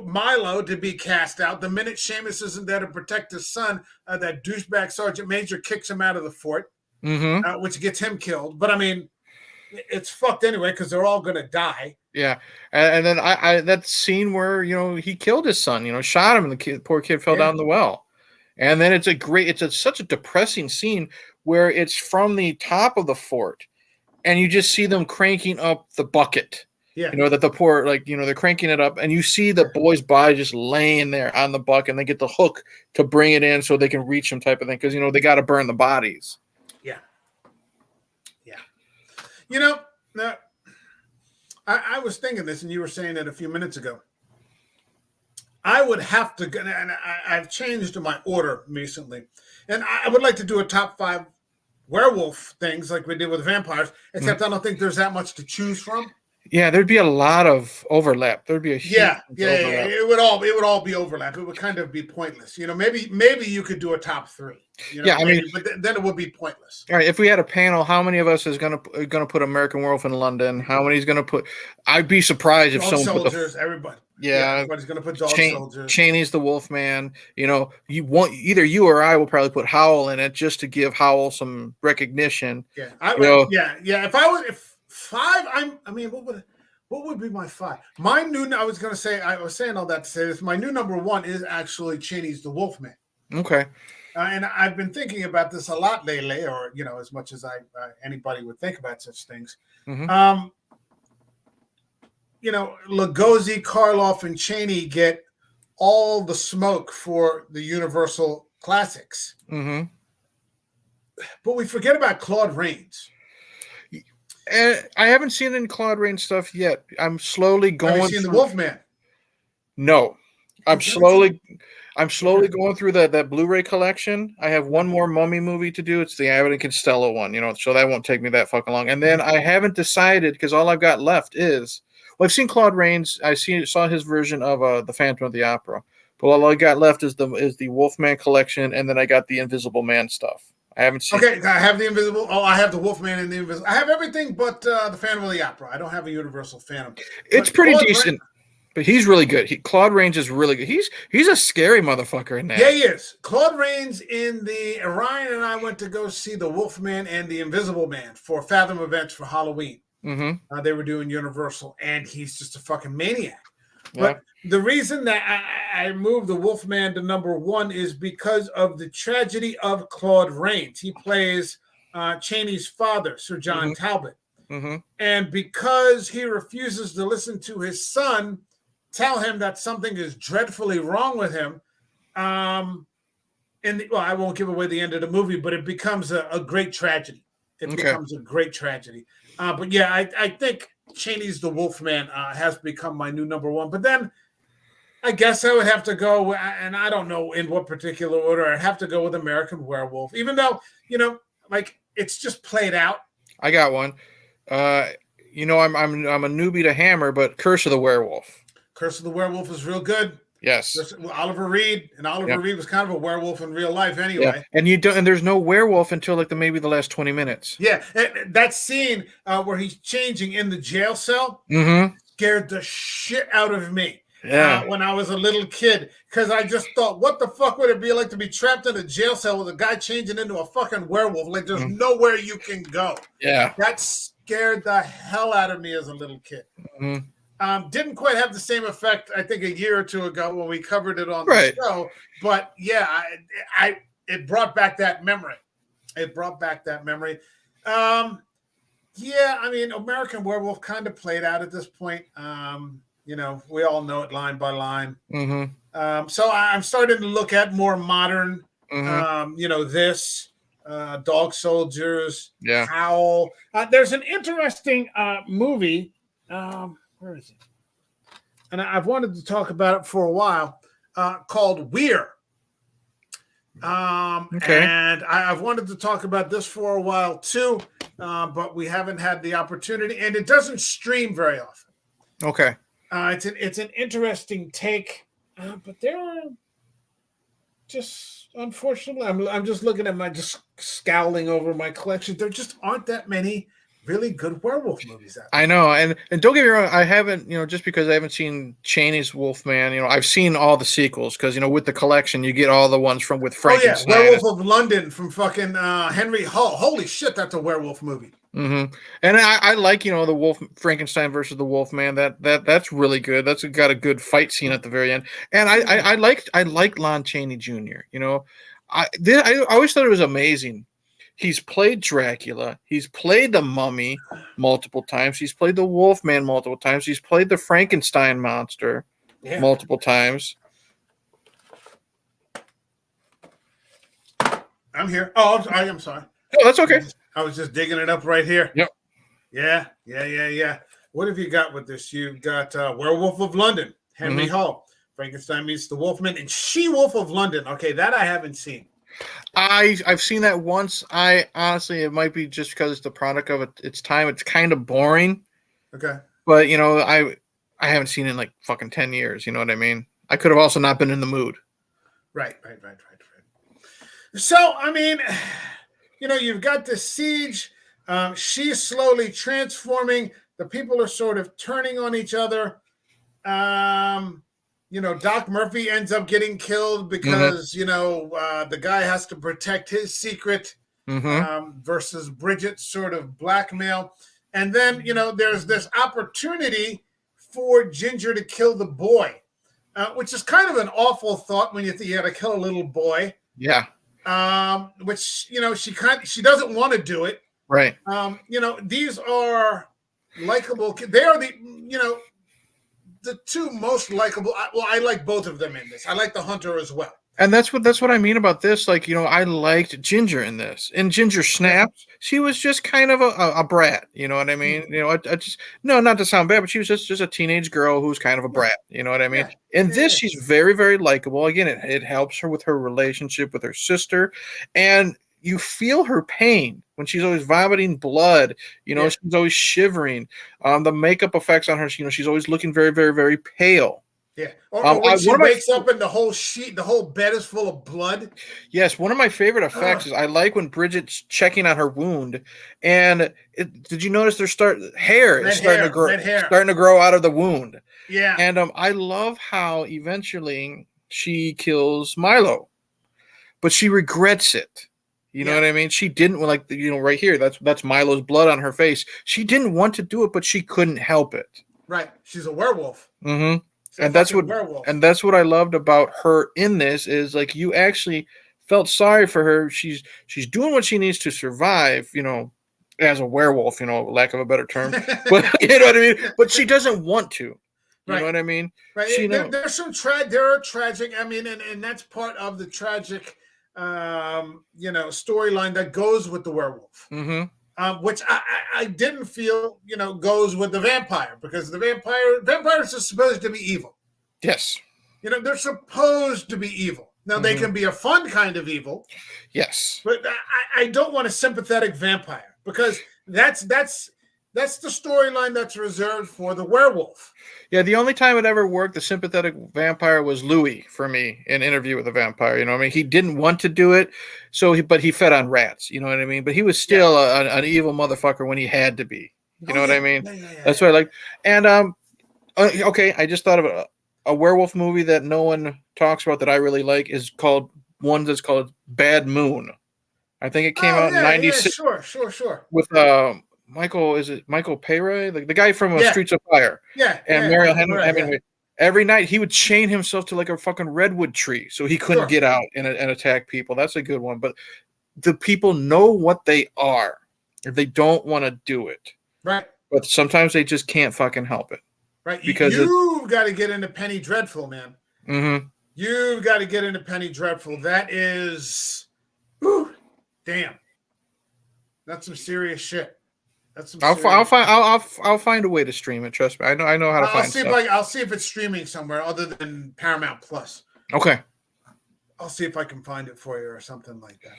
Milo, to be cast out. The minute Seamus isn't there to protect his son, that douchebag Sergeant Major kicks him out of the fort, which gets him killed. But I mean, it's fucked anyway because they're all going to die.
Yeah, and then I that scene where he killed his son, shot him, and the poor kid fell down the well. And then it's such a depressing scene where it's from the top of the fort, and you just see them cranking up the bucket.
Yeah,
that the poor they're cranking it up, and you see the boy's body just laying there on the bucket, and they get the hook to bring it in so they can reach him, type of thing, because they got to burn the bodies.
Yeah. I was thinking this, and you were saying it a few minutes ago. I would have to, and I've changed my order recently, and I would like to do a top 5 werewolf things like we did with vampires, except I don't think there's that much to choose from.
Yeah, there'd be a lot of overlap. There'd be a huge overlap.
It would all be overlap. It would kind of be pointless. Maybe you could do a top 3. But then it would be pointless.
All right, if we had a panel, how many of us is gonna put American Werewolf in London? How many is gonna put? I'd be surprised if someone
soldiers, everybody.
Yeah,
everybody's gonna put dog soldiers.
Cheney's the Wolfman. Either you or I will probably put Howl in it just to give Howl some recognition.
Yeah, If 5, what would be my 5? I was saying all that to say this. My new number 1 is actually Cheney's the Wolfman.
Okay.
And I've been thinking about this a lot lately, or as much as anybody would think about such things.
Mm-hmm.
Lugosi, Karloff, and Cheney get all the smoke for the Universal classics,
but
we forget about Claude Rains.
And I haven't seen any Claude Rains stuff yet. I'm slowly going.
Have you seen the Wolfman?
No, I'm slowly going through that Blu-ray collection. I have one more Mummy movie to do. It's the Abbott and Costello one, so that won't take me that fucking long. And then I haven't decided, because all I've got left is, I've seen Claude Rains. Saw his version of the Phantom of the Opera, but all I got left is the Wolfman collection, and then I got the Invisible Man stuff. I haven't seen.
Okay, I have the Invisible. Oh, I have the Wolfman and the Invisible. I have everything but the Phantom of the Opera. I don't have a Universal Phantom.
It's pretty decent. But he's really good. Claude Rains is really good. He's a scary motherfucker in that.
Yeah, he is. Claude Rains in the Ryan and I went to go see the Wolfman and the Invisible Man for Fathom events for Halloween.
Mm-hmm.
They were doing Universal, and he's just a fucking maniac.
Yeah.
But the reason that I moved the Wolfman to number 1 is because of the tragedy of Claude Rains. He plays Cheney's father, Sir John
Mm-hmm.
Talbot.
Mm-hmm.
And because he refuses to listen to his son tell him that something is dreadfully wrong with him, well, I won't give away the end of the movie, but it becomes a great tragedy. It
Okay.
becomes a great tragedy. But yeah, I think Cheney's The Wolfman has become my new number one. But then I guess I would have to go, and I don't know in what particular order. I'd have to go with American Werewolf, even though, like it's just played out.
I got one. I'm a newbie to Hammer, but Curse of the Werewolf.
Curse of the Werewolf is real good.
Yes.
Oliver Reed, and Oliver Reed was kind of a werewolf in real life anyway.
Yeah. And there's no werewolf until like maybe the last 20 minutes.
Yeah, that scene where he's changing in the jail cell scared the shit out of me.
Yeah.
When I was a little kid, because I just thought, what the fuck would it be like to be trapped in a jail cell with a guy changing into a fucking werewolf? Like, there's nowhere you can go.
Yeah.
That scared the hell out of me as a little kid. Didn't quite have the same effect, I think, a year or two ago when we covered it on the show. But yeah, it brought back that memory. Yeah, I mean, American Werewolf kind of played out at this point. We all know it line by line. So I'm starting to look at more modern, this, Dog Soldiers, Howl. There's an interesting movie. Where is it? And I've wanted to talk about it for a while, called Weir. And I've wanted to talk about this for a while too, but we haven't had the opportunity, and it doesn't stream very often.
Okay.
It's an interesting take, but there are just, unfortunately, I'm just looking at just scowling over my collection. There just aren't that many really good werewolf movies out there.
I know, and don't get me wrong, I haven't, just because I haven't seen Cheney's Wolfman, I've seen all the sequels because with the collection you get all the ones with Frankenstein.
Oh yeah, Werewolf of London from fucking Henry Hull. Holy shit, that's a werewolf movie.
And I like the Wolf Frankenstein versus the Wolfman. That's really good. That's got a good fight scene at the very end. And I like Lon Chaney Jr. I always thought it was amazing. He's played Dracula. He's played the Mummy multiple times. He's played the Wolfman multiple times. He's played the Frankenstein monster multiple times.
I'm here. Oh, I'm sorry.
Oh, that's okay.
I was just digging it up right here.
Yep.
Yeah. What have you got with this? You've got Werewolf of London, Henry Hull, Frankenstein meets the Wolfman, and She-Wolf of London. Okay, that I haven't seen.
I've seen that once. I honestly, it might be just because it's the product of its time. It's kind of boring.
Okay.
But I haven't seen it in like fucking 10 years. You know what I mean? I could have also not been in the mood.
Right. So I mean, you've got the siege. She's slowly transforming. The people are sort of turning on each other. Doc Murphy ends up getting killed because, the guy has to protect his secret versus Bridget's sort of blackmail. And then, there's this opportunity for Ginger to kill the boy, which is kind of an awful thought when you think you got to kill a little boy.
Yeah.
Which, she doesn't want to do it.
Right.
These are likable. They are the two most likable. I like both of them in this. I like the hunter as well.
And that's what I mean about this. Like, I liked Ginger in this. In Ginger Snaps, she was just kind of a brat. You know what I mean? I just, no, not to sound bad, but she was just a teenage girl who's kind of a brat. You know what I mean? In this, she's very, very likable. Again, it helps her with her relationship with her sister. And you feel her pain when she's always vomiting blood. She's always shivering. The makeup effects on her, she's always looking very, very, very pale.
Yeah. Or when she wakes up and the whole bed is full of blood.
Yes, one of my favorite effects is I like when Bridget's checking on her wound, and did you notice hair is starting to grow out of the wound?
Yeah.
And I love how eventually she kills Milo, but she regrets it. You know what I mean? She didn't right here. That's Milo's blood on her face. She didn't want to do it, but she couldn't help it.
Right. She's a werewolf.
And that's what I loved about her in this is like you actually felt sorry for her. She's doing what she needs to survive, as a werewolf, lack of a better term. But you know what I mean? But she doesn't want to. You know what I mean?
Right. There's some there are tragic. I mean, and that's part of the tragic, storyline that goes with the werewolf.
Mm-hmm.
Which I didn't feel, goes with the vampire, because the vampires are supposed to be evil.
Yes.
They're supposed to be evil. Now, they can be a fun kind of evil.
Yes.
But I don't want a sympathetic vampire, because that's the storyline that's reserved for the werewolf.
Yeah, the only time it ever worked, the sympathetic vampire, was Louis for me in Interview with a Vampire. You know what I mean? He didn't want to do it, but he fed on rats. You know what I mean? But he was still an evil motherfucker when he had to be. You know what I mean? That's what I like. And okay, I just thought of a werewolf movie that no one talks about that I really like is called Bad Moon. I think it came out in '96.
Sure.
With Michael Pere, the guy from Streets of Fire. And Mariel Hemingway. Every night he would chain himself to like a fucking redwood tree so he couldn't get out and attack people. That's a good one. But the people know what they are if they don't want to do it.
Right.
But sometimes they just can't fucking help it.
Right. Because you've got to get into Penny Dreadful, man.
Mm-hmm.
You've got to get into Penny Dreadful. That is, damn. That's some serious shit.
I'll find a way to stream it. Trust me, I know how to find stuff.
I'll see if it's streaming somewhere other than Paramount Plus.
Okay.
I'll see if I can find it for you or something like that.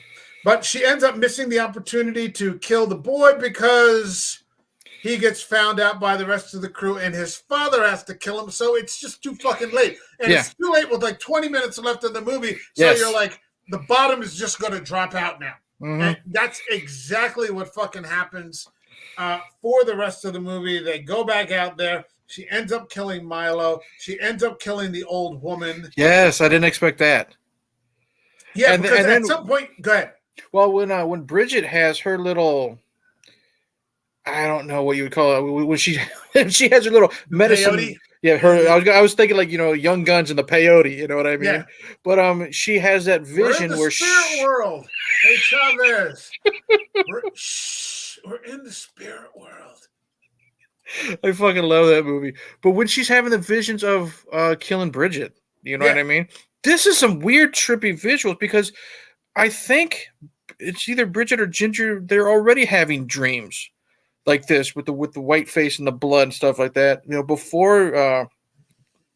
But she ends up missing the opportunity to kill the boy because he gets found out by the rest of the crew, and his father has to kill him. So it's just too fucking late, and it's too late with like 20 minutes left in the movie. So you're like, the bottom is just going to drop out now.
Mm-hmm.
And that's exactly what fucking happens. For the rest of the movie, they go back out there. She ends up killing Milo. She ends up killing the old woman.
Yes, I didn't expect that.
Yeah, because at some point, go ahead.
Well, when Bridget has her little, I don't know what you would call it, when she has her little medicine. Peyote? Yeah, I was thinking like Young Guns and the peyote. You know what I mean? Yeah. But she has that vision
We're in the spirit world. Hey Chavez. We're in the spirit world.
I fucking love that movie. But when she's having the visions of killing Bridget, you know what I mean? This is some weird, trippy visuals, because I think it's either Bridget or Ginger. They're already having dreams like this with the white face and the blood and stuff like that. Before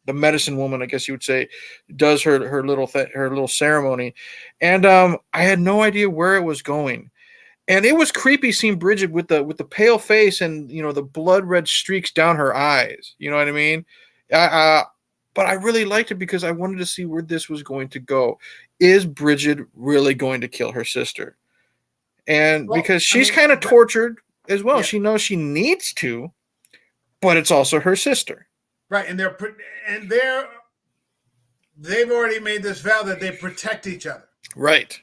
the medicine woman, I guess you would say, does her little ceremony, and I had no idea where it was going. And it was creepy seeing Bridget with the pale face and the blood red streaks down her eyes. You know what I mean? But I really liked it because I wanted to see where this was going to go. Is Bridget really going to kill her sister? And because she's kind of tortured as well. Yeah. She knows she needs to, but it's also her sister.
Right, and they've already made this vow that they protect each other.
Right.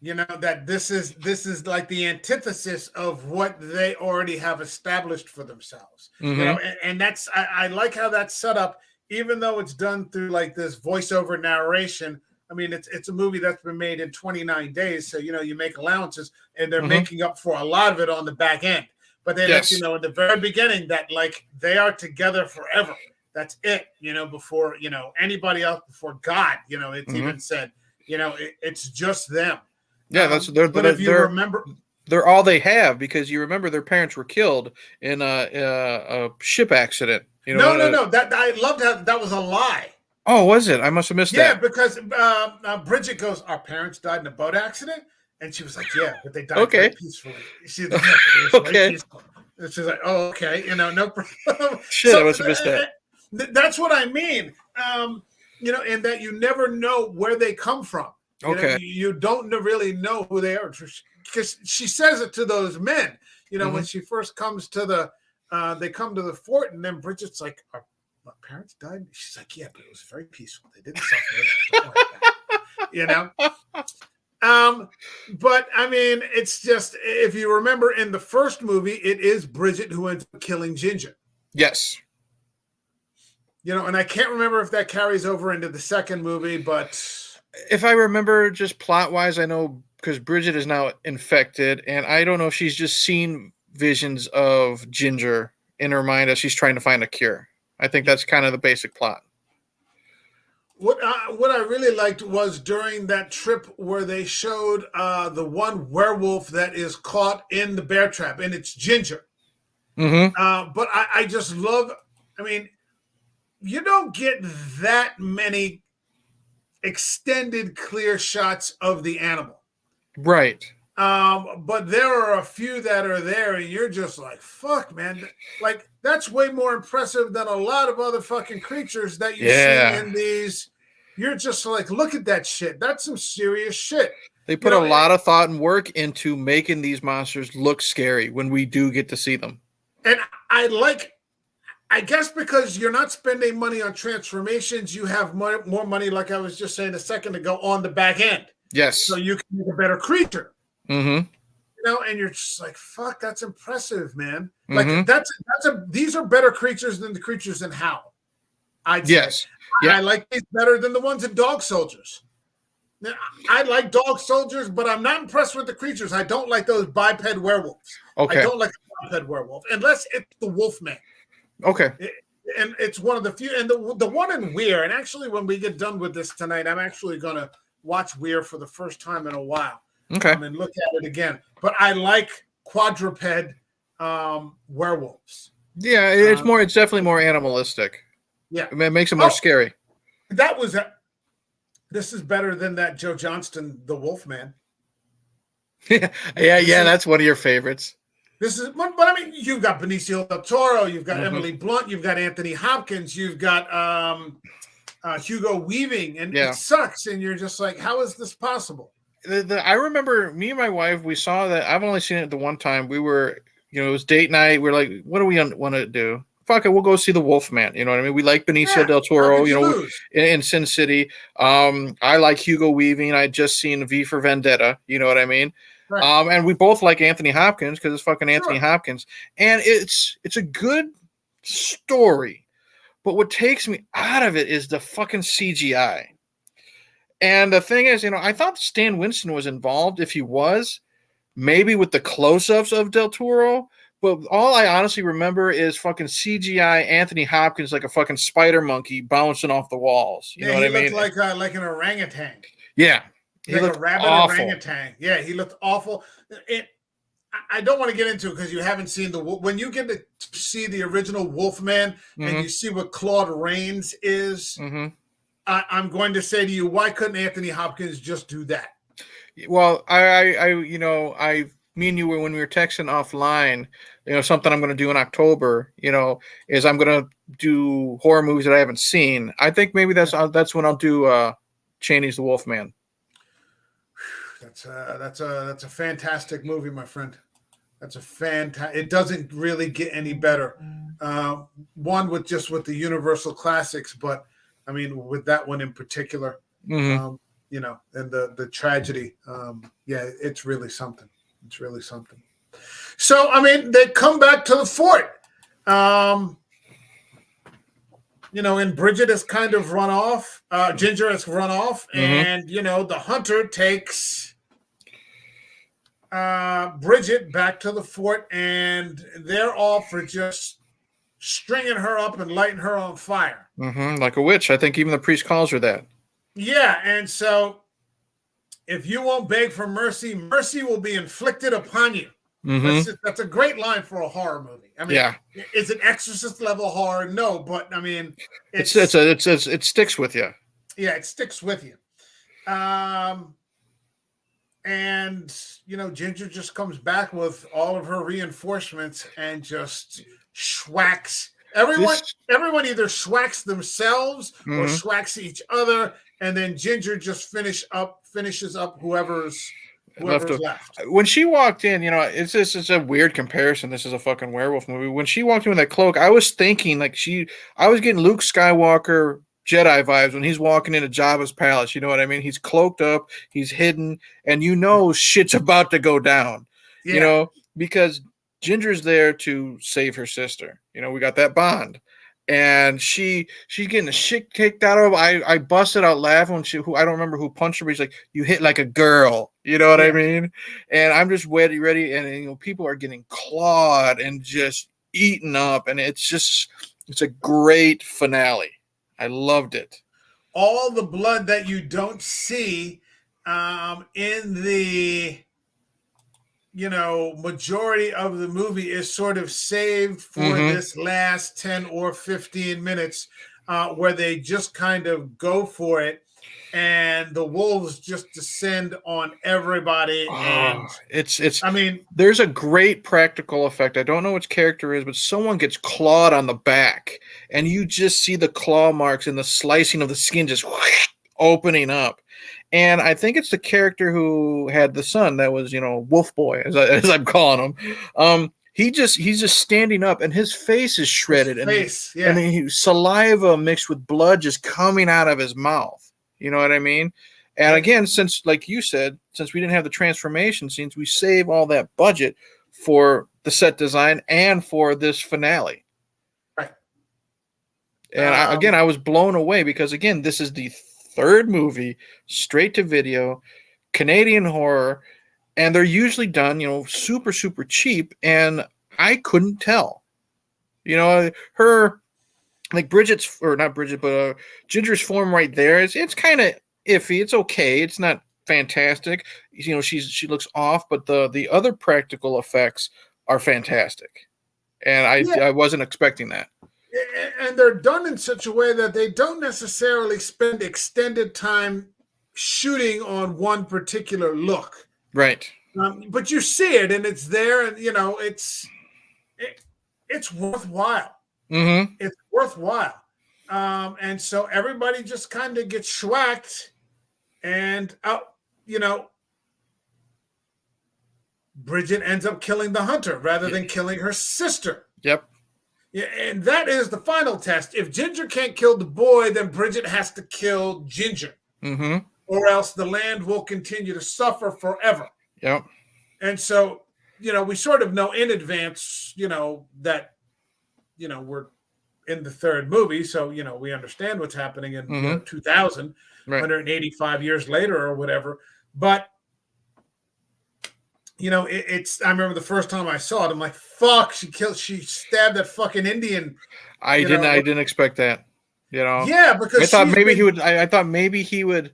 That this is like the antithesis of what they already have established for themselves.
Mm-hmm.
And that's I like how that's set up, even though it's done through like this voiceover narration. I mean, it's a movie that's been made in 29 days, so you make allowances, and they're making up for a lot of it on the back end. But they let you know in the very beginning that like they are together forever. That's it. Before anybody else, before God. It's even said. It's just them.
Yeah, but if you remember, they're all they have, because you remember their parents were killed in a ship accident.
No. That I loved how that was a lie.
Oh, was it? I must have missed that.
Yeah, because Bridget goes, "Our parents died in a boat accident," and she was like, "Yeah, but they died very peacefully." She's like,
okay.
And she's like, "Oh, okay, no problem."
Shit, I must have missed that.
That's what I mean. And that you never know where they come from.
Okay.
You don't really know who they are, because she says it to those men. When she first comes to they come to the fort, and then Bridget's like, "My parents died." She's like, "Yeah, but it was very peaceful. They didn't suffer." But I mean, it's just, if you remember in the first movie, it is Bridget who ends up killing Ginger.
Yes.
And I can't remember if that carries over into the second movie, but
if I remember just plot wise, I know because Bridget is now infected, and I don't know if she's just seen visions of Ginger in her mind as she's trying to find a cure. I think that's kind of the basic plot.
What I really liked was during that trip where they showed the one werewolf that is caught in the bear trap, and it's Ginger.
Mm-hmm.
But I just love. I mean, you don't get that many extended clear shots of the animal.
Right.
But there are a few that are there, and you're just like, fuck, man. Like, that's way more impressive than a lot of other fucking creatures that you see in these. You're just like, look at that shit. That's some serious shit.
They put a lot of thought and work into making these monsters look scary when we do get to see them.
And I guess because you're not spending money on transformations, you have more money, like I was just saying a second ago, on the back end.
Yes.
So you can make a better creature.
Mm-hmm.
And you're just like, fuck, that's impressive, man. Like these are better creatures than the creatures in Howl. I'd say.
Yes. Yeah.
I like these better than the ones in Dog Soldiers. Now, I like Dog Soldiers, but I'm not impressed with the creatures. I don't like those biped werewolves.
Okay.
I don't like a biped werewolf unless it's the Wolfman.
Okay.
And it's one of the few. And the one in Weir. And actually, when we get done with this tonight, I'm actually going to watch Weir for the first time in a while.
Okay.
And look at it again. But I like quadruped werewolves.
Yeah, it's more. It's definitely more animalistic.
Yeah,
it makes it more scary.
That was this is better than that Joe Johnston, the Wolfman.
yeah, that's one of your favorites.
This is, but I mean, you've got Benicio del Toro, you've got Emily Blunt, you've got Anthony Hopkins, you've got Hugo Weaving, and it sucks. And you're just like, how is this possible?
I remember me and my wife, we saw that. I've only seen it the one time. We were, it was date night. We're like, what do we want to do? Fuck it, we'll go see the Wolfman. You know what I mean? We like Benicio del Toro, in Sin City. I like Hugo Weaving. I just seen V for Vendetta. You know what I mean? Right. And we both like Anthony Hopkins because it's fucking Anthony Hopkins. And it's a good story. But what takes me out of it is the fucking CGI. And the thing is, I thought Stan Winston was involved. If he was, maybe with the close-ups of Del Toro. But all I honestly remember is fucking CGI Anthony Hopkins like a fucking spider monkey bouncing off the walls. You know what I mean?
He looked like an orangutan.
Yeah.
He looked a rabbit orangutan. Yeah, he looked awful. I don't want to get into it because you haven't seen when you get to see the original Wolfman and you see what Claude Rains is, I'm going to say to you, why couldn't Anthony Hopkins just do that?
Well, me and you were, when we were texting offline, something I'm going to do in October, is I'm going to do horror movies that I haven't seen. I think maybe that's when I'll do Chaney's The Wolfman.
That's a fantastic movie, my friend. That's a fantastic. It doesn't really get any better. One with the Universal classics, but I mean with that one in particular, and the tragedy. It's really something. It's really something. So, I mean, they come back to the fort. And Bridget has kind of run off. Ginger has run off. And, the hunter takes Bridget back to the fort. And they're all for just stringing her up and lighting her on fire.
Like a witch. I think even the priest calls her that.
Yeah, and so if you won't beg for mercy, mercy will be inflicted upon you. That's a great line for a horror movie. I mean, is it Exorcist level horror? No, but I mean,
it sticks with you.
Yeah, it sticks with you. And Ginger just comes back with all of her reinforcements and just schwacks everyone. Everyone either schwacks themselves or schwacks each other. And then Ginger just finishes up whoever's left.
When she walked in, it's a weird comparison. This is a fucking werewolf movie. When she walked in with that cloak, I was thinking I was getting Luke Skywalker Jedi vibes when he's walking into Jabba's palace. You know what I mean? He's cloaked up, he's hidden, and shit's about to go down. Yeah. Because Ginger's there to save her sister. We got that bond. and she's getting the shit kicked out of her. I busted out laughing when who I don't remember who punched her, but he's like, "You hit like a girl," you know what I
Yeah.
mean? And I'm just ready, and people are getting clawed and just eaten up, and it's a great finale. I loved it.
All the blood that you don't see in the majority of the movie is sort of saved for
Mm-hmm.
this last 10 or 15 minutes where they just kind of go for it and the wolves just descend on everybody.
Oh,
And
it's
I mean,
there's a great practical effect. I don't know which character it is, but someone gets clawed on the back, and you just see the claw marks and the slicing of the skin just opening up. And I think it's the character who had the son that was, Wolf Boy, as I'm calling him. He's just standing up, and his face is
his
shredded,
face,
and
yeah.
saliva mixed with blood just coming out of his mouth. You know what I mean? And
Yeah.
again, since like you said, since we didn't have the transformation scenes, we save all that budget for the set design and for this finale.
Right.
And I was blown away because again, this is the third movie straight to video, Canadian horror, and they're usually done, super super cheap, and I couldn't tell. Her like Bridget's or not Bridget, but Ginger's form right there it's kind of iffy. It's okay. It's not fantastic. She looks off, but the other practical effects are fantastic, and
Yeah.
I wasn't expecting that.
And they're done in such a way that they don't necessarily spend extended time shooting on one particular look.
Right.
But you see it and it's there, and it's worthwhile.
Mm-hmm.
It's worthwhile. And so everybody just kind of gets schwacked, and Bridget ends up killing the hunter rather than killing her sister.
Yep.
Yeah, and that is the final test. If Ginger can't kill the boy, then Bridget has to kill Ginger.
Mm-hmm.
Or else the land will continue to suffer forever.
Yep.
And so, we sort of know in advance, that, we're in the third movie. So, we understand what's happening in 2000,
right.
185 years later or whatever. But, I remember the first time I saw it, I'm like, fuck, she stabbed that fucking Indian.
I didn't expect that.
Yeah, because
I thought maybe he would. I thought maybe he would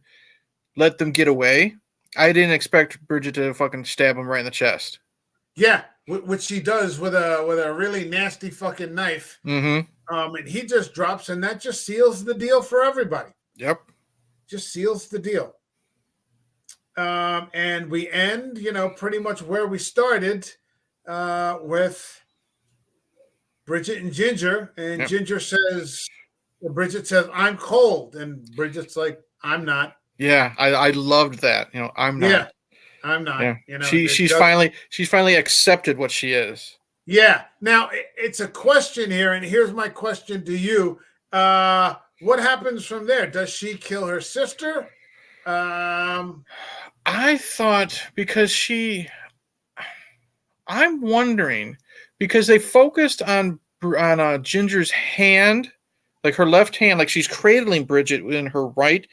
let them get away. I didn't expect Bridget to fucking stab him right in the chest.
Yeah, which she does with a really nasty fucking knife.
Mm-hmm.
And he just drops, and that just seals the deal for everybody.
Yep.
Just seals the deal. And we end, pretty much where we started, with Bridget and Ginger. And
yep.
Bridget says, "I'm cold," and Bridget's like, "I'm not."
Yeah, I loved that. I'm not.
Yeah, I'm not.
Yeah. She's finally accepted what she is.
Yeah. Now it's a question here, and here's my question to you: what happens from there? Does she kill her sister?
I thought I'm wondering because they focused on Ginger's hand, like her left hand, like she's cradling Bridget in her right.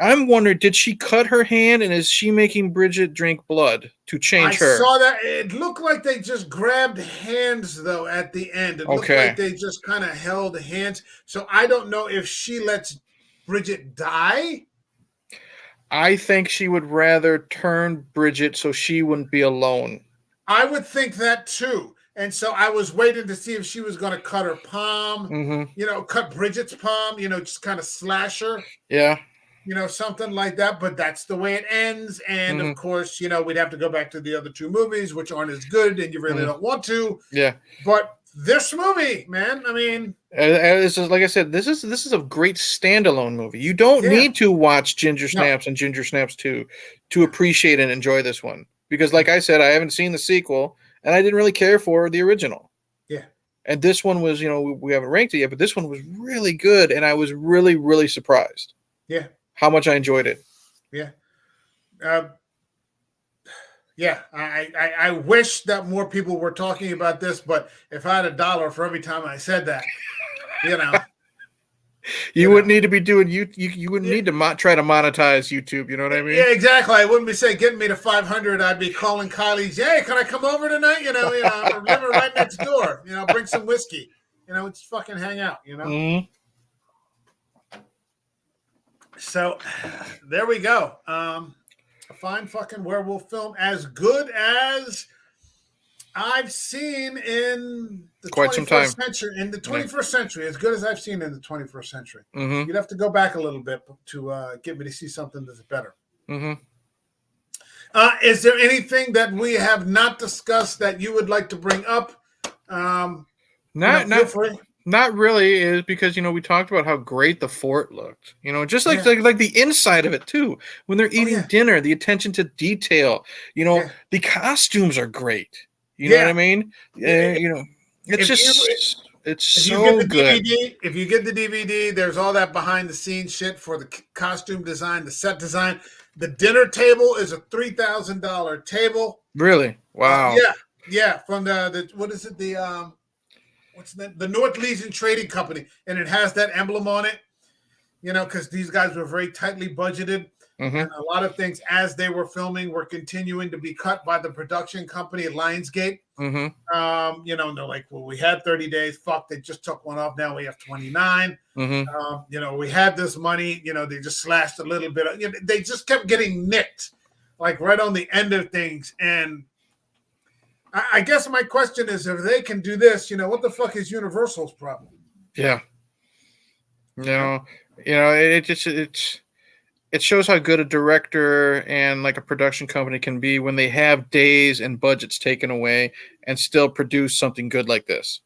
I'm wondering, did she cut her hand, and is she making Bridget drink blood to change her?
I saw that. It looked like they just grabbed hands, though, at the end. It looked like they just kind of held hands. So I don't know if she lets Bridget die.
I think she would rather turn Bridget so she wouldn't be alone.
I would think that, too. And so I was waiting to see if she was going to cut her palm, cut Bridget's palm, just kind of slash her.
Yeah.
Something like that, but that's the way it ends. And of course, we'd have to go back to the other two movies, which aren't as good, and you really don't want to.
Yeah.
But this movie, man, I mean,
like I said, this is a great standalone movie. You don't need to watch Ginger Snaps and Ginger Snaps 2 to appreciate and enjoy this one. Because like I said, I haven't seen the sequel, and I didn't really care for the original.
Yeah.
And this one was, we haven't ranked it yet, but this one was really good, and I was really, really surprised.
Yeah.
How much I enjoyed it.
Yeah. I wish that more people were talking about this, but if I had $1 for every time I said that, You know,
You wouldn't need to be doing you wouldn't
yeah,
need to try to monetize YouTube. You know what I mean?
yeah, exactly. I wouldn't be saying getting me to 500. I'd be calling Kylie's. Hey, can I come over tonight? I'm living right next door. Bring some whiskey. It's fucking hang out.
Mm-hmm.
So there we go. A fine fucking werewolf film, as good as I've seen in the
Quite some time.
21st century. In the 21st century, as good as I've seen in the 21st century.
Mm-hmm.
You'd have to go back a little bit to get me to see something that's better.
Mm-hmm.
Is there anything that we have not discussed that you would like to bring up?
Not really, is because we talked about how great the fort looked. Just like the inside of it too. When they're eating dinner, the attention to detail. The costumes are great. You know what I mean? It's so good.
If you get the DVD, there's all that behind the scenes shit for the costume design, the set design. The dinner table is a $3,000 table.
Really? Wow.
Yeah. From the what is it? What's the North Legion Trading Company, and it has that emblem on it. Because these guys were very tightly budgeted.
Mm-hmm.
And a lot of things, as they were filming, were continuing to be cut by the production company, Lionsgate.
Mm-hmm.
And they're like, well, we had 30 days. Fuck, they just took one off. Now we have 29.
Mm-hmm.
We had this money. They just slashed a little bit. They just kept getting nicked, like right on the end of things. And I guess my question is, if they can do this, what the fuck is Universal's problem?
Yeah. It shows how good a director and like a production company can be when they have days and budgets taken away and still produce something good like this.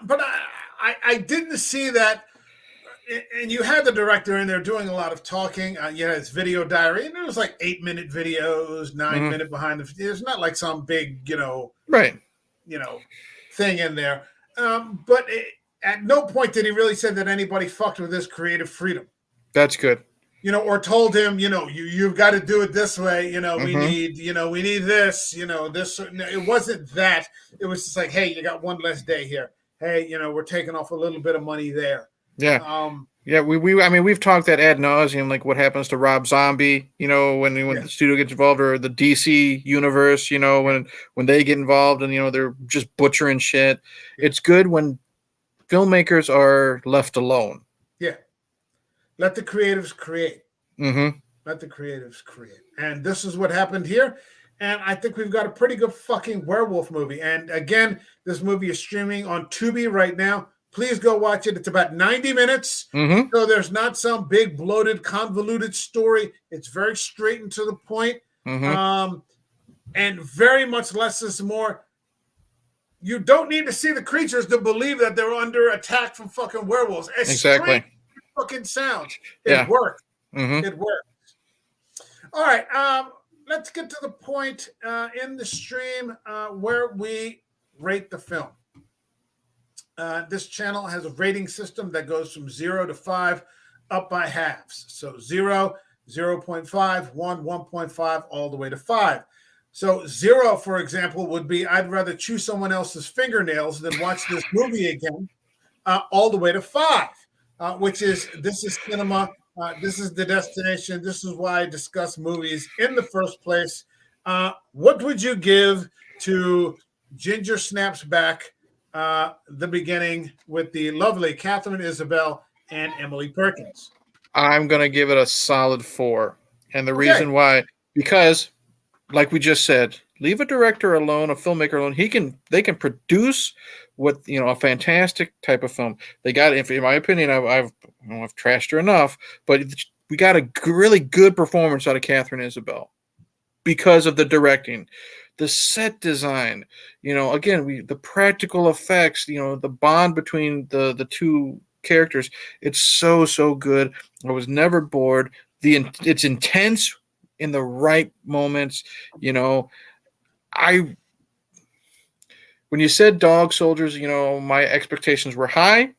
But I didn't see that. And you had the director in there doing a lot of talking. His video diary, and it was like 8-minute videos, 9-minute behind the. It's not like some big,
right,
thing in there. But at no point did he really say that anybody fucked with his creative freedom.
That's good.
Or told him, you've got to do it this way. We need, we need this. This. It wasn't that. It was just like, hey, you got one less day here. Hey, we're taking off a little bit of money there.
Yeah. We've talked that ad nauseum, like what happens to Rob Zombie, when the studio gets involved, or the DC universe, when they get involved and, they're just butchering shit. Yeah. It's good when filmmakers are left alone.
Yeah. Let the creatives create.
Mm-hmm.
Let the creatives create. And this is what happened here. And I think we've got a pretty good fucking werewolf movie. And again, this movie is streaming on Tubi right now. Please go watch it. It's about 90 minutes.
Mm-hmm.
So there's not some big, bloated, convoluted story. It's very straight and to the point.
Mm-hmm.
And very much less is more. You don't need to see the creatures to believe that they're under attack from fucking werewolves.
Exactly.
Fucking sounds. It worked.
Mm-hmm.
It worked. All right. Let's get to the point in the stream where we rate the film. This channel has a rating system that goes from 0 to 5 up by halves. So 0, 0.5, 1, 1.5, all the way to 5. So 0, for example, would be I'd rather chew someone else's fingernails than watch this movie again, all the way to 5, which is this is cinema. This is the destination. This is why I discuss movies in the first place. What would you give to Ginger Snaps Back? The beginning with the lovely Catherine Isabel and Emily Perkins.
I'm going to give it a solid 4. And the reason why, because like we just said, leave a director alone, a filmmaker alone. They can produce what, a fantastic type of film. They got, in my opinion, I've trashed her enough, but we got a really good performance out of Catherine Isabel because of the directing. The set design, again, the practical effects, the bond between the two characters, it's so good. I was never bored. It's intense in the right moments. When you said Dog Soldiers, my expectations were high,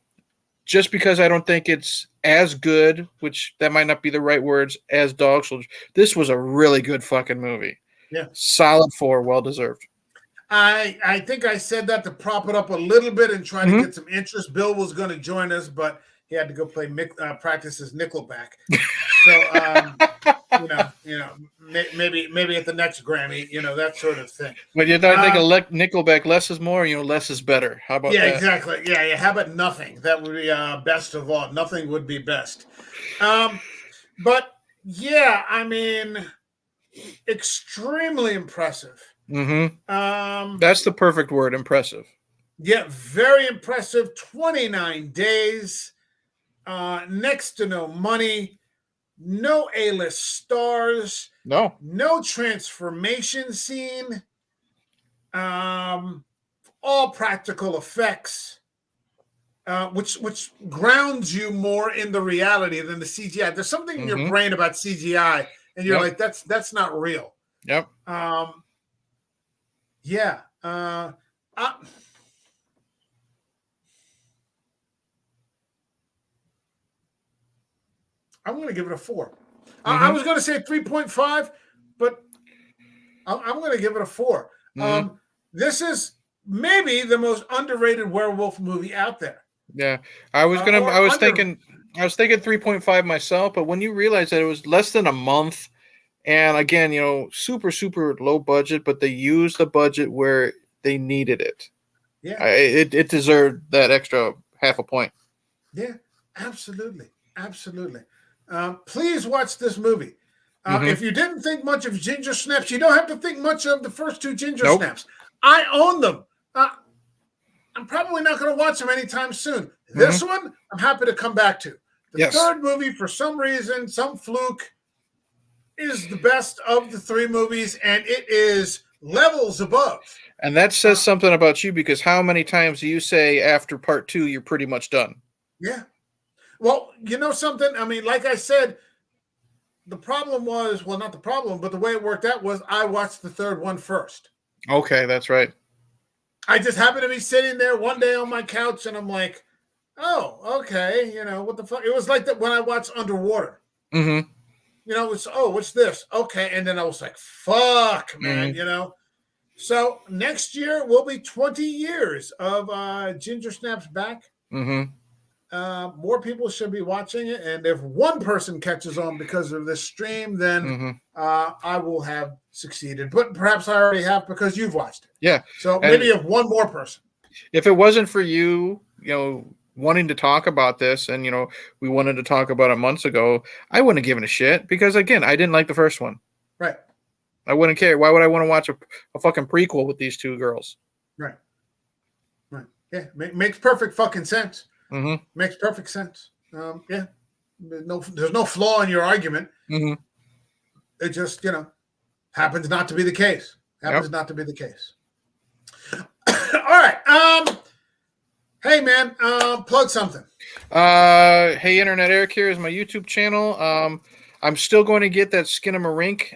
just because I don't think it's as good, which that might not be the right words, as Dog Soldiers. This was a really good fucking movie.
Yeah.
Solid 4, well deserved.
I think I said that to prop it up a little bit and try to
Mhm.
get some interest. Bill was going to join us, but he had to go play practice his Nickelback. So maybe at the next Grammy, that sort of thing.
But you don't think
Um,
Nickelback less is more, less is better. How about
yeah,
that?
exactly. Yeah. How about nothing? That would be best of all. Nothing would be best. Um, but yeah, I mean, extremely impressive.
Mm-hmm.
Um,
That's the perfect word, impressive.
yeah, very impressive. 29 days, next to no money, no A-list stars,
No.
no transformation scene, all practical effects, which grounds you more in the reality than the CGI. There's something in your
Mm-hmm.
brain about CGI, and you're
Yep.
like, that's not real.
Yep.
Yeah. I, I'm going to give it a 4. I
Mm-hmm.
was going to say 3.5, but I'm going to give it a 4.
Mm-hmm.
This is maybe the most underrated werewolf movie out there.
Yeah. I was thinking 3.5 myself, but when you realize that it was less than a month, and again, super, super low budget, but they used the budget where they needed it.
Yeah.
It deserved that extra half a point.
Yeah, absolutely. Absolutely. Please watch this movie.
Mm-hmm.
If you didn't think much of Ginger Snaps, you don't have to think much of the first 2 Ginger
Nope.
Snaps. I own them. I'm probably not going to watch them anytime soon.
Mm-hmm.
This one, I'm happy to come back to. The
Yes.
third movie, for some reason, some fluke, is the best of the 3 movies, and it is levels above.
And that says something about you, because how many times do you say after part 2 you're pretty much done?
Yeah. Well, you know something? I mean, like I said, the problem was, well, not the problem, but the way it worked out was I watched the third one first.
Okay, that's right.
I just happened to be sitting there one day on my couch, and I'm like, oh, okay, what the fuck? It was like that when I watched Underwater.
Mm-hmm.
What's this? Okay. And then I was like, fuck, man,
Mm-hmm.
So next year will be 20 years of Ginger Snaps back.
Mm-hmm.
More people should be watching it. And if one person catches on because of this stream, then I will have succeeded. But perhaps I already have because you've watched it.
Yeah.
So maybe if one more person.
If it wasn't for you, wanting to talk about this, and we wanted to talk about it months ago, I wouldn't have given a shit, because again, I didn't like the first one.
Right.
I wouldn't care. Why would I want to watch a fucking prequel with these 2 girls?
Right. Yeah. Makes perfect fucking sense.
Mm-hmm.
Makes perfect sense. Yeah. There's no flaw in your argument.
Mm-hmm.
It just, happens not to be the case. Happens
Yep.
not to be the case. All right. Hey, man, plug something.
Hey, Internet Eric, here is my YouTube channel. I'm still going to get that Skinamarink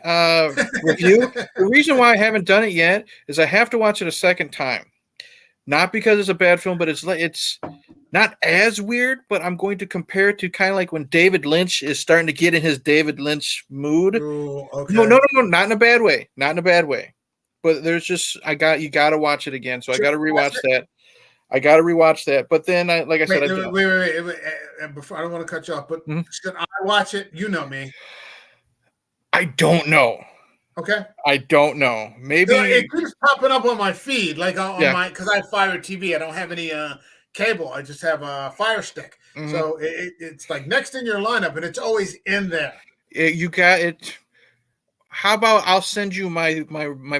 review. The reason why I haven't done it yet is I have to watch it a second time. Not because it's a bad film, but it's not as weird, but I'm going to compare it to kind of like when David Lynch is starting to get in his David Lynch mood.
Ooh, okay.
No, not in a bad way. Not in a bad way. But there's just, you got to watch it again. So I got to rewatch that. But then, like I said,
wait. Before, I don't want to cut you off, but should I watch it? You know me.
I don't know.
Okay.
I don't know. Maybe
it keeps popping up on my feed, like on my, because I have Fire TV. I don't have any cable. I just have a Fire Stick. Mm-hmm. So it's like next in your lineup, and it's always in there.
You got it. How about I'll send you my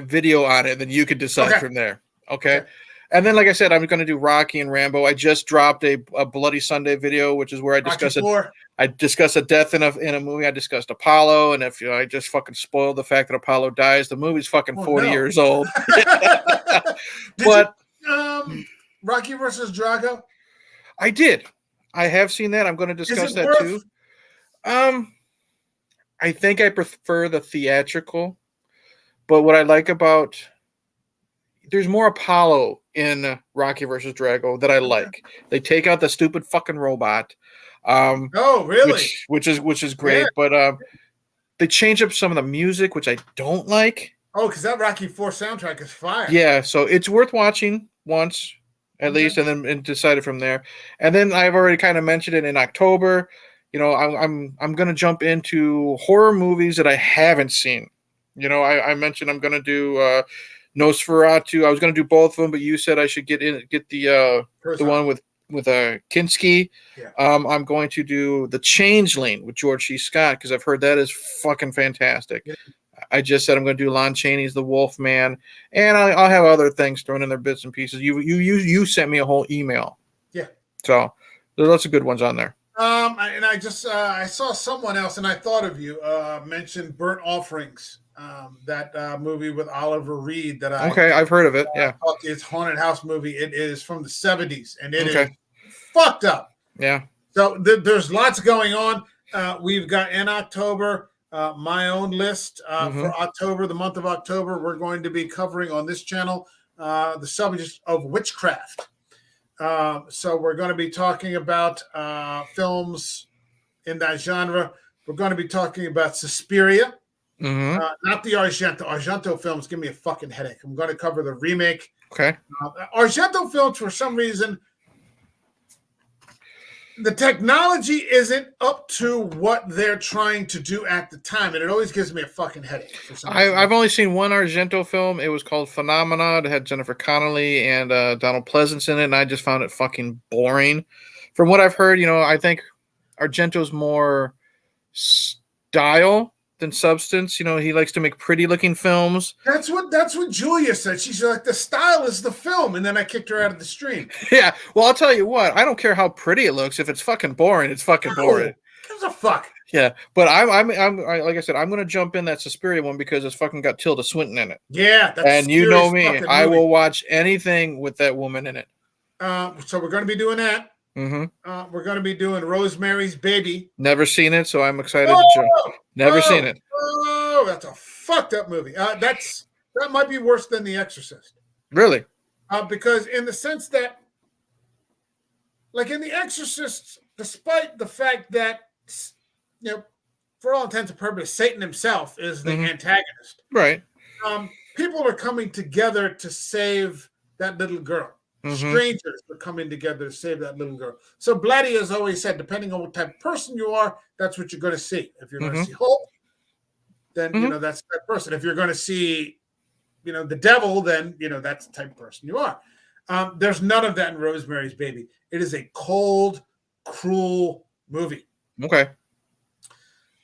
video on it, then you could decide from there. Okay. And then, like I said, I'm going to do Rocky and Rambo. I just dropped a Bloody Sunday video, which is where I discuss a death in a movie. I discussed Apollo, and if I just fucking spoiled the fact that Apollo dies, the movie's fucking 40 years old. But
Rocky versus Drago,
I did. I have seen that. I'm going to discuss that too. I think I prefer the theatrical, but what I like about, there's more Apollo in Rocky versus Drago that I like. They take out the stupid fucking robot.
Oh, really?
Which is great, but they change up some of the music, which I don't like.
Oh, because that Rocky Four soundtrack is fire.
Yeah, so it's worth watching once at
Okay.
least, and decided from there. And then I've already kind of mentioned it in October. I'm gonna jump into horror movies that I haven't seen. I mentioned I'm gonna do Nosferatu. I was gonna do both of them, but you said I should get the one with Kinski.
Yeah.
I'm going to do The Changeling with George C. Scott because I've heard that is fucking fantastic.
Yeah.
I just said I'm going to do Lon Chaney's The Wolf Man, and I'll have other things thrown in there, bits and pieces. You sent me a whole email.
Yeah.
So there's lots of good ones on there.
I saw someone else, and I thought of you. Mentioned Burnt Offerings, that movie with Oliver Reed.
I've heard of it. Yeah,
it's haunted house movie. It is from the '70s, and it is
okay.
fucked up.
Yeah.
So there's lots going on. We've got in October. My own list for October, the month of October, we're going to be covering on this channel the subject of witchcraft. So we're going to be talking about films in that genre. We're going to be talking about Suspiria, not the Argento. Argento films give me a fucking headache. I'm going to cover the remake.
Okay.
Argento films, for some reason, the technology isn't up to what they're trying to do at the time, and it always gives me a fucking headache. For some reason.
I've only seen one Argento film. It was called Phenomena. It had Jennifer Connelly and Donald Pleasance in it, and I just found it fucking boring. From what I've heard, I think Argento's more style than substance. He likes to make pretty looking films.
That's what Julia said. She's like, the style is the film, and then I kicked her out of the stream.
Yeah, well, I'll tell you what. I don't care how pretty it looks. If it's fucking boring, it's fucking boring.
Gives a fuck.
Yeah, but I'm like I said, I'm gonna jump in that Suspiria one because it's fucking got Tilda Swinton in it.
Yeah, that's
and you know me, I will watch anything with that woman in it.
So we're going to be doing that. We're going to be doing Rosemary's Baby.
Never seen it, so I'm excited to jump. Never seen it.
Oh, that's a fucked up movie. That might be worse than The Exorcist.
Really?
Because in the sense that, like in The Exorcist, despite the fact that, for all intents and purposes, Satan himself is the antagonist.
Right.
People are coming together to save that little girl. Strangers are coming together to save that little girl. So Blatty has always said, depending on what type of person you are, that's what you're going to see. If you're going to see hope, then that's that person. If you're going to see, the devil, then that's the type of person you are. There's none of that in Rosemary's Baby. It is a cold, cruel movie.
Okay.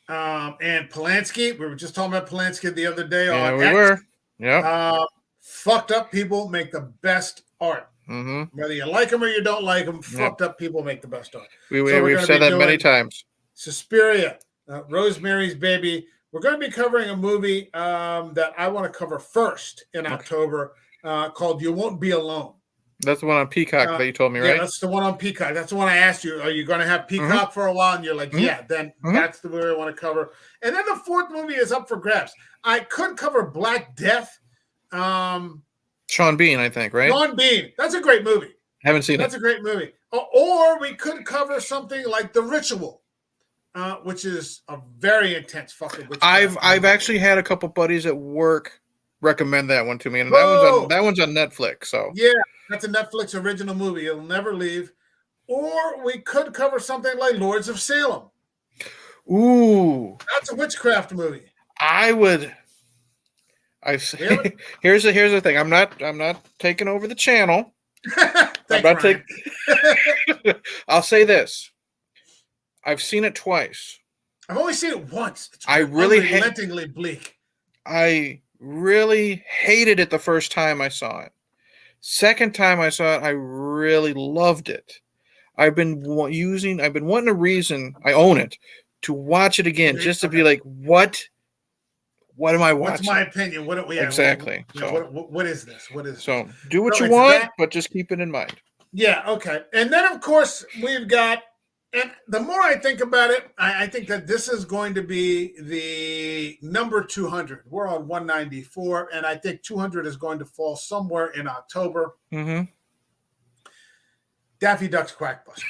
And Polanski, we were just talking about Polanski the other day.
Yeah, we were. Yeah.
Fucked up people make the best art. Whether you like them or you don't like them, fucked up people make the best art.
We've said that many times.
Suspiria, Rosemary's Baby. We're going to be covering a movie that I want to cover first in October called You Won't Be Alone.
That's the one on Peacock that you told me, right?
Yeah, that's the one on Peacock. That's the one I asked you. Are you going to have Peacock for a while? And you're like, yeah, then that's the movie I want to cover. And then the fourth movie is up for grabs. I could cover Black Death.
Sean Bean, I think, right?
Sean Bean. That's a great movie.
Haven't seen it.
That's a great movie. Or we could cover something like The Ritual, which is a very intense fucking witchcraft.
I've actually had a couple buddies at work recommend that one to me, and that one's on Netflix. So
yeah, that's a Netflix original movie. It'll never leave. Or we could cover something like Lords of Salem.
Ooh,
that's a witchcraft movie.
I would. Here's the thing. I'm not taking over the channel. I'm not taking. I'll say this. I've seen it twice.
I've only seen it once. It's unrelentingly bleak.
I really hated it the first time I saw it. Second time I saw it, I really loved it. I've been wanting a reason. I own it to watch it again, just to be like, what am I watching?
What's my opinion?
Exactly.
What is this? What is
so? Do what you want, but just keep it in mind.
Yeah. Okay. And then of course we've got. And the more I think about it, I think that this is going to be the number 200. We're on 194, and I think 200 is going to fall somewhere in October. Daffy Duck's Quackbuster.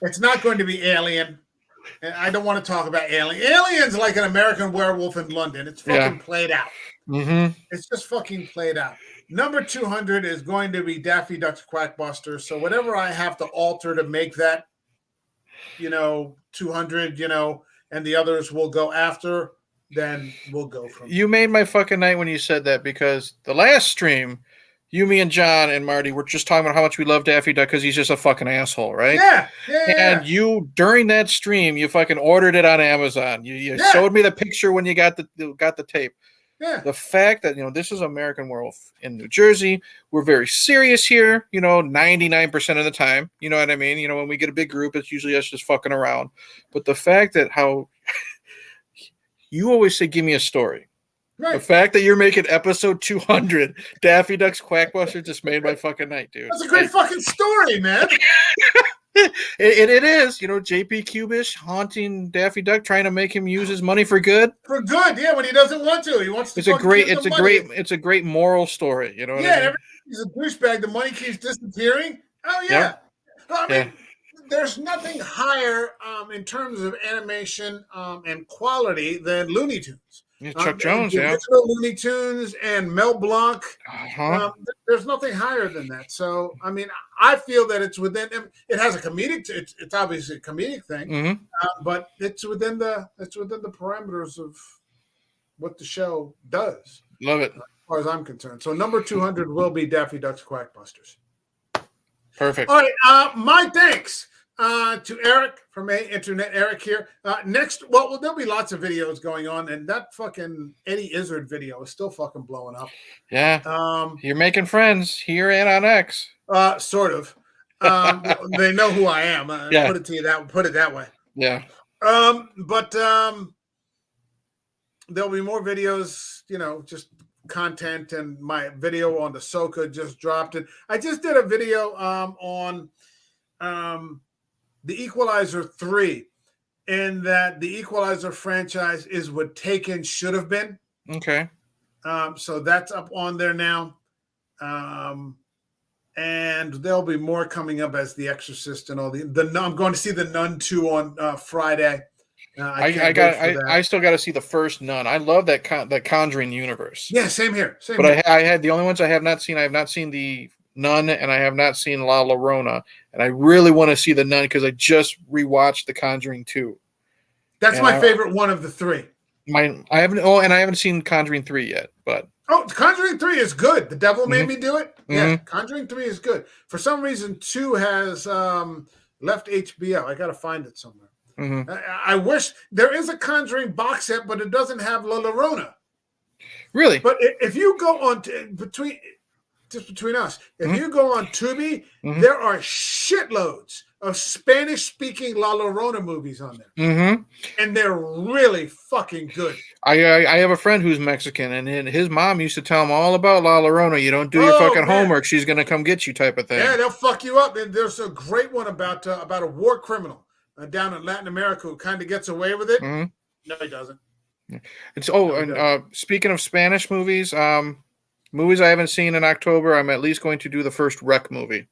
It's not going to be Alien. And I don't want to talk about Alien. Alien's like an American Werewolf in London. It's fucking played out.
Mm-hmm.
It's just fucking played out. Number 200 is going to be Daffy Duck's Quackbuster. So whatever I have to alter to make that, 200, and the others will go after, then we'll go from
You made my fucking night when you said that, because the last stream, you, me, and John and Marty were just talking about how much we love Daffy Duck because he's just a fucking asshole, right?
Yeah.
And you, during that stream, you fucking ordered it on Amazon. You showed me the picture when you got the tape.
Yeah.
The fact that, this is American Werewolf in New Jersey. We're very serious here, 99% of the time. You know what I mean? When we get a big group, it's usually us just fucking around. But the fact that how you always say, give me a story.
Right.
The fact that you're making episode 200 Daffy Duck's Quackbuster just made my fucking night, dude.
That's a great fucking story, man.
It is, JP Cubish haunting Daffy Duck, trying to make him use his money for good.
For good, yeah. When he doesn't want to, he wants to.
It's a great moral story. You know what I mean?
He's a douchebag. The money keeps disappearing. Oh yeah. Yep. I mean, there's nothing higher in terms of animation and quality than Looney Tunes.
Yeah, Chuck Jones,
the original Looney Tunes and Mel Blanc. There's nothing higher than that. So, I mean, I feel that it's within. It has a comedic. It's obviously a comedic thing, but it's within the parameters of what the show does.
Love it,
as far as I'm concerned. So, number 200 will be Daffy Duck's Quackbusters.
Perfect.
All right. My thanks to Eric from Internet Eric here. Next, there'll be lots of videos going on, and that fucking Eddie Izzard video is still fucking blowing up.
Yeah. You're making friends here and on X.
Sort of. They know who I am. Put it to you put it that way.
Yeah.
But there'll be more videos, just content, and my video on the Soka just dropped it. I just did a video on the Equalizer 3, and that the Equalizer franchise is what Taken should have been.
Okay.
So that's up on there now. And there'll be more coming up as The Exorcist and all I'm going to see The Nun 2 on Friday.
I still got to see the first Nun. I love that Conjuring universe.
Yeah, same here.
I had the only ones I have not seen. I have not seen the Nun, and I have not seen La Llorona, and I really want to see the Nun because I just rewatched The Conjuring 2.
That's my favorite one of the three.
I haven't seen Conjuring 3 yet, but
Conjuring 3 is good. The devil made me do it. Yeah, Conjuring 3 is good. For some reason, 2 has left HBO. I got to find it somewhere. I wish there is a Conjuring box set, but it doesn't have La Llorona.
Really?
But if you go on between us, if you go on Tubi, there are shitloads of Spanish-speaking La Llorona movies on there, and they're really fucking good.
I have a friend who's Mexican, and his mom used to tell him all about La Llorona. You don't do your fucking homework, she's gonna come get you, type of thing.
Yeah, they'll fuck you up. And there's a great one about a war criminal down in Latin America who kind of gets away with it. No, he doesn't.
Speaking of Spanish movies, movies I haven't seen in October, I'm at least going to do the first Rec movie.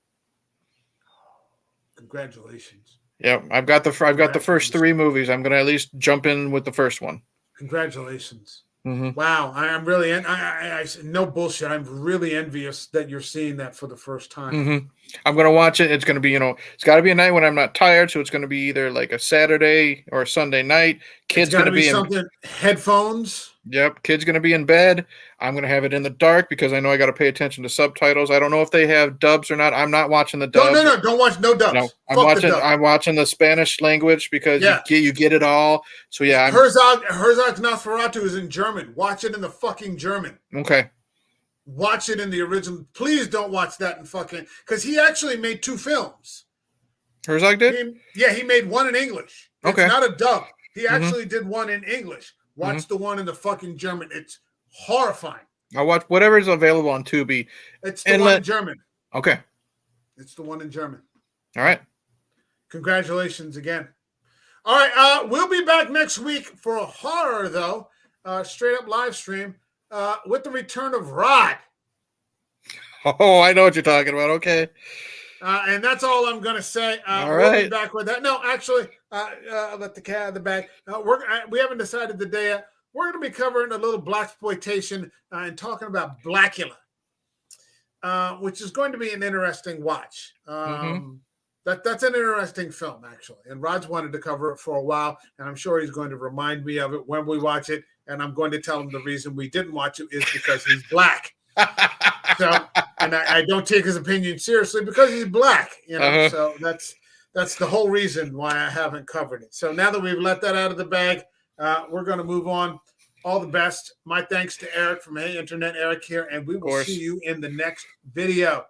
Congratulations.
Yeah, I've got the first 3 movies. I'm going to at least jump in with the first one.
Congratulations. Wow, I'm really I no bullshit. I'm really envious that you're seeing that for the first time.
I'm going to watch it. It's going to be, it's got to be a night when I'm not tired, so it's going to be either like a Saturday or a Sunday night. Kids going to be
something headphones.
Yep, kid's going to be in bed. I'm going to have it in the dark because I know I got to pay attention to subtitles. I don't know if they have dubs or not. I'm not watching the dubs.
No, don't watch no dubs.
No, I'm watching the Spanish language because you get it all. So yeah,
Herzog's Nosferatu is in German. Watch it in the fucking German.
Okay.
Watch it in the original. Please don't watch that in fucking, because he actually made 2 films.
Herzog did?
He made one in English. It's not a dub. He actually did one in English. Watch the one in the fucking German. It's horrifying.
I'll watch whatever's available on Tubi.
It's the one in German.
Okay.
It's the one in German.
All right.
Congratulations again. All right. We'll be back next week for a horror, though. Straight up live stream with the return of Rod.
Oh, I know what you're talking about. Okay.
And that's all I'm going to say. We'll be back with that. No, actually, let the cat out of the bag. We haven't decided the day yet. we're going to be covering a little blaxploitation and talking about Blackula, which is going to be an interesting watch. That's an interesting film, actually. And Rod's wanted to cover it for a while, and I'm sure he's going to remind me of it when we watch it. And I'm going to tell him the reason we didn't watch it is because he's black. So, and I don't take his opinion seriously because he's black, you know. So that's the whole reason why I haven't covered it. So now that we've let that out of the bag, we're going to move on. All the best. My thanks to Eric from Hey Internet, Eric here, and we will see you in the next video.